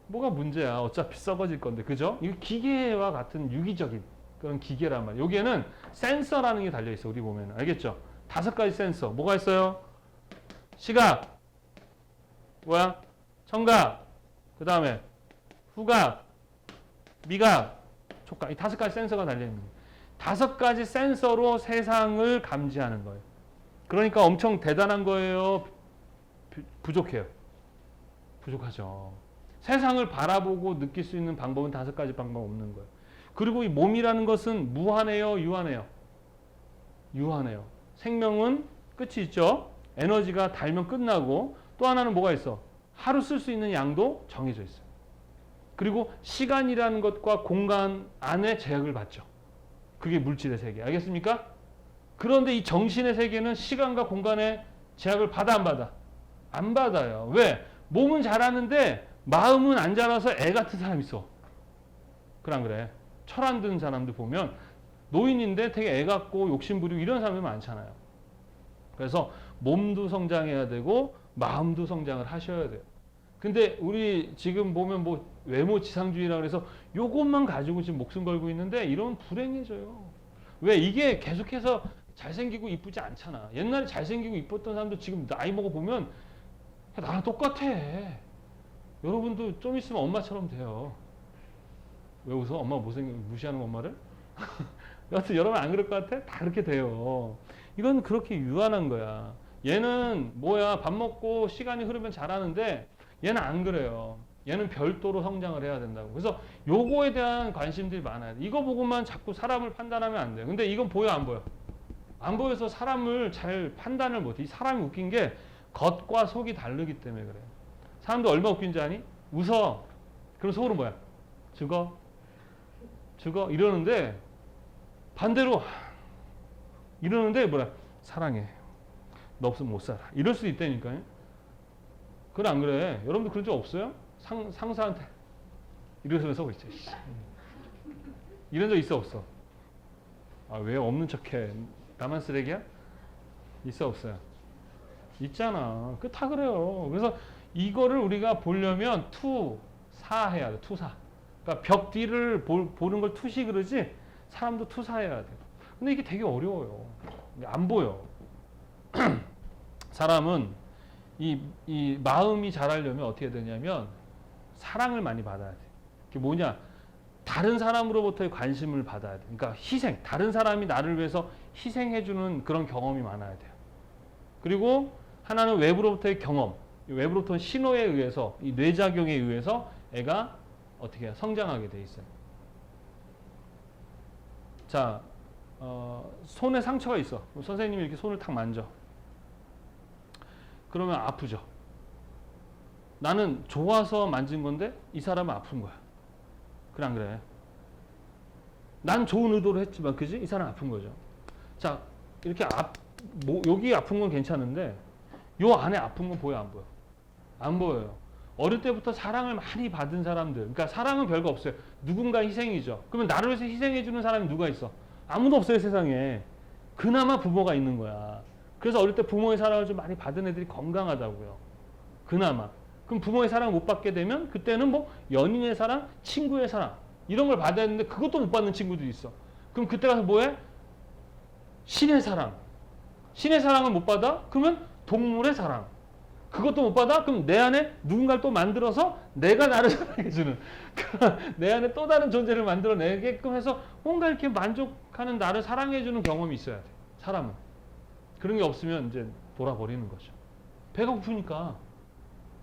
뭐가 문제야. 어차피 썩어질 건데. 그죠? 이거 기계와 같은 유기적인 그런 기계란 말이야. 여기에는 센서라는 게 달려있어. 우리 보면 알겠죠? 5가지 센서. 뭐가 있어요? 시각, 뭐야? 청각, 그 다음에 후각, 미각, 촉각. 이 5가지 센서가 달려있는 거예요. 5가지 센서로 세상을 감지하는 거예요. 그러니까 엄청 대단한 거예요? 부족해요? 부족하죠. 세상을 바라보고 느낄 수 있는 방법은 5가지 방법 없는 거예요. 그리고 이 몸이라는 것은 무한해요? 유한해요? 유한해요. 생명은 끝이 있죠. 에너지가 닳으면 끝나고, 또 하나는 뭐가 있어? 하루 쓸 수 있는 양도 정해져 있어요. 그리고 시간이라는 것과 공간 안에 제약을 받죠. 그게 물질의 세계. 알겠습니까? 그런데 이 정신의 세계는 시간과 공간에 제약을 받아 안 받아? 안 받아요. 왜? 몸은 자라는데 마음은 안 자라서 애 같은 사람 있어. 그래 안 그래? 철 안 드는 사람들 보면 노인인데 되게 애 같고 욕심 부리고 이런 사람들 많잖아요. 그래서 몸도 성장해야 되고 마음도 성장을 하셔야 돼요. 근데 우리 지금 보면 뭐 외모 지상주의라 그래서 요것만 가지고 지금 목숨 걸고 있는데 이러면 불행해져요. 왜? 이게 계속해서 잘생기고 이쁘지 않잖아. 옛날에 잘생기고 이뻤던 사람도 지금 나이 먹어 보면 나랑 똑같아. 여러분도 좀 있으면 엄마처럼 돼요. 왜 웃어? 엄마 무시하는 엄마를? 여하튼 여러분 안 그럴 것 같아? 다 그렇게 돼요. 이건 그렇게 유한한 거야. 얘는 뭐야? 밥 먹고 시간이 흐르면 자라는데 얘는 안 그래요. 얘는 별도로 성장을 해야 된다고. 그래서 요거에 대한 관심들이 많아요. 이거 보고만 자꾸 사람을 판단하면 안 돼요. 근데 이건 보여 안 보여? 안 보여서 사람을 잘 판단을 못해. 이 사람이 웃긴 게 겉과 속이 다르기 때문에 그래요. 사람도 얼마 웃긴지 아니? 웃어. 그럼 속으로 뭐야? 죽어. 죽어. 이러는데 반대로 이러는데 뭐야? 사랑해. 너 없으면 못 살아. 이럴 수도 있다니까요. 그건 안 그래. 여러분도 그런 적 없어요? 상사한테 이러면서 있죠. 이런 적 있어 없어? 아, 왜 없는 척해? 나만 쓰레기야? 있어 없어요? 있잖아. 그 다 그래요. 그래서 이거를 우리가 보려면 투사해야 돼. 투사. 그러니까 벽 뒤를 보는 걸 투시 그러지 사람도 투사해야 돼. 근데 이게 되게 어려워요. 안 보여. 사람은 이 마음이 자라려면 어떻게 되냐면 사랑을 많이 받아야 돼. 그게 뭐냐? 다른 사람으로부터의 관심을 받아야 돼. 그러니까 희생. 다른 사람이 나를 위해서 희생해주는 그런 경험이 많아야 돼요. 그리고 하나는 외부로부터의 경험. 외부로부터 신호에 의해서, 이 뇌작용에 의해서 애가 어떻게 해요? 성장하게 돼 있어요. 자, 손에 상처가 있어. 선생님이 이렇게 손을 탁 만져. 그러면 아프죠. 나는 좋아서 만진 건데 이 사람은 아픈 거야. 그래 안 그래? 난 좋은 의도로 했지만 그지? 이 사람 아픈 거죠. 자, 이렇게 여기 아픈 건 괜찮은데 요 안에 아픈 건 보여 안 보여? 안 보여요. 어릴 때부터 사랑을 많이 받은 사람들, 그러니까 사랑은 별거 없어요. 누군가 희생이죠. 그러면 나를 위해서 희생해주는 사람이 누가 있어? 아무도 없어요, 세상에. 그나마 부모가 있는 거야. 그래서 어릴 때 부모의 사랑을 좀 많이 받은 애들이 건강하다고요. 그나마. 그럼 부모의 사랑을 못 받게 되면 그때는 뭐 연인의 사랑, 친구의 사랑 이런 걸 받아야 되는데 그것도 못 받는 친구들이 있어. 그럼 그때 가서 뭐해? 신의 사랑. 신의 사랑을 못 받아? 그러면 동물의 사랑. 그것도 못 받아? 그럼 내 안에 누군가를 또 만들어서 내가 나를 사랑해주는 내 안에 또 다른 존재를 만들어내게끔 해서 뭔가 이렇게 만족하는 나를 사랑해주는 경험이 있어야 돼. 사람은. 그런 게 없으면 이제 돌아버리는 거죠. 배가 고프니까.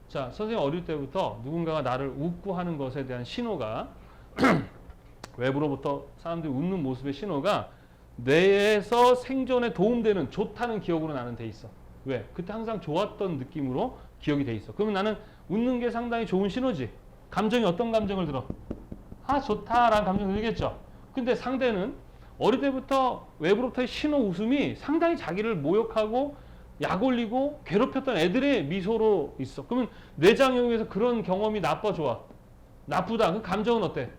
자, 선생님 어릴 때부터 누군가가 나를 웃고 하는 것에 대한 신호가 외부로부터 사람들이 웃는 모습의 신호가 뇌에서 생존에 도움되는 좋다는 기억으로 나는 돼 있어. 왜? 그때 항상 좋았던 느낌으로 기억이 돼 있어. 그러면 나는 웃는 게 상당히 좋은 신호지. 감정이 어떤 감정을 들어? 아, 좋다라는 감정을 들겠죠. 근데 상대는 어릴 때부터 외부로부터의 신호 웃음이 상당히 자기를 모욕하고 약 올리고 괴롭혔던 애들의 미소로 있어. 그러면 뇌장형에서 그런 경험이 나빠, 좋아? 나쁘다. 그 감정은 어때?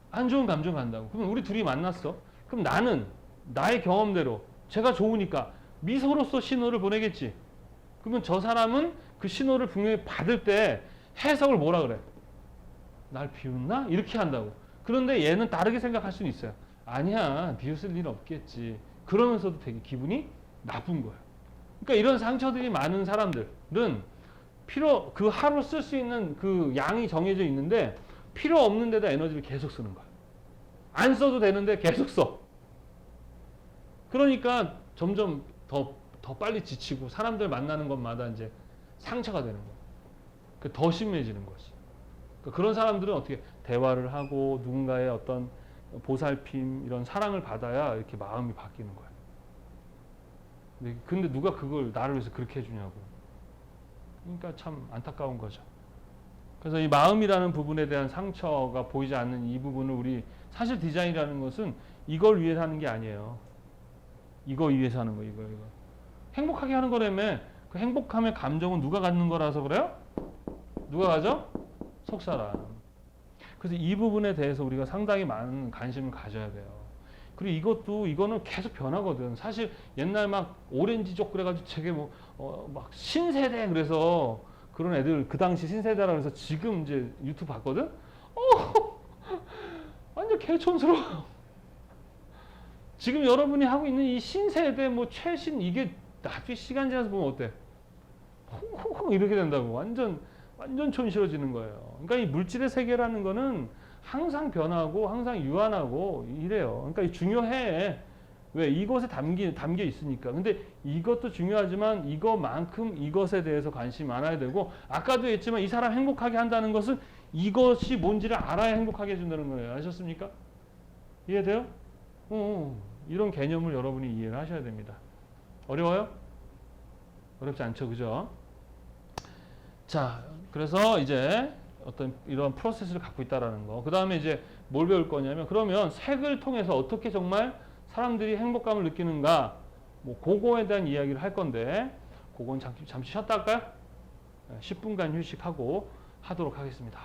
안 좋은 감정 간다고. 그럼 우리 둘이 만났어. 그럼 나는 나의 경험대로 제가 좋으니까 미소로서 신호를 보내겠지. 그러면 저 사람은 그 신호를 분명히 받을 때 해석을 뭐라 그래? 날 비웃나? 이렇게 한다고. 그런데 얘는 다르게 생각할 수는 있어요. 아니야, 비웃을 일 없겠지. 그러면서도 되게 기분이 나쁜 거예요. 그러니까 이런 상처들이 많은 사람들은 그 하루 쓸 수 있는 그 양이 정해져 있는데 필요 없는 데다 에너지를 계속 쓰는 거야. 안 써도 되는데 계속 써. 그러니까 점점 더 빨리 지치고 사람들 만나는 것마다 이제 상처가 되는 거야. 더 심해지는 거지. 그런 사람들은 어떻게 대화를 하고 누군가의 어떤 보살핌, 이런 사랑을 받아야 이렇게 마음이 바뀌는 거야. 근데 누가 그걸 나를 위해서 그렇게 해주냐고. 그러니까 참 안타까운 거죠. 그래서 이 마음이라는 부분에 대한 상처가 보이지 않는 이 부분을 우리 사실 디자인이라는 것은 이걸 위해서 하는 게 아니에요. 이거 위해서 하는 거, 이거. 행복하게 하는 거라며. 그 행복함의 감정은 누가 갖는 거라서 그래요? 누가 가져? 속사람. 그래서 이 부분에 대해서 우리가 상당히 많은 관심을 가져야 돼요. 그리고 이거는 계속 변하거든. 사실 옛날 막 오렌지족 그래가지고 되게 막 신세대 그래서 그런 애들 그 당시 신세대라 그래서 지금 이제 유튜브 봤거든? 완전 개촌스러워. 지금 여러분이 하고 있는 이 신세대 최신 이게 나중에 시간 지나서 보면 어때? 홍홍홍 이렇게 된다고. 완전 촌스러워지는 거예요. 그러니까 이 물질의 세계라는 거는 항상 변하고 항상 유한하고 이래요. 그러니까 중요해. 왜? 이것에 담겨 있으니까. 근데 이것도 중요하지만 이것만큼 이것에 대해서 관심이 많아야 되고, 아까도 했지만 이 사람 행복하게 한다는 것은 이것이 뭔지를 알아야 행복하게 해준다는 거예요. 아셨습니까? 이해돼요? 이런 개념을 여러분이 이해를 하셔야 됩니다. 어려워요? 어렵지 않죠, 그죠? 자, 그래서 이제 어떤 이런 프로세스를 갖고 있다라는 거. 그 다음에 이제 뭘 배울 거냐면, 그러면 색을 통해서 어떻게 정말 사람들이 행복감을 느끼는가, 그거에 대한 이야기를 할 건데, 그건 잠시 쉬었다 할까요? 10분간 휴식하고 하도록 하겠습니다.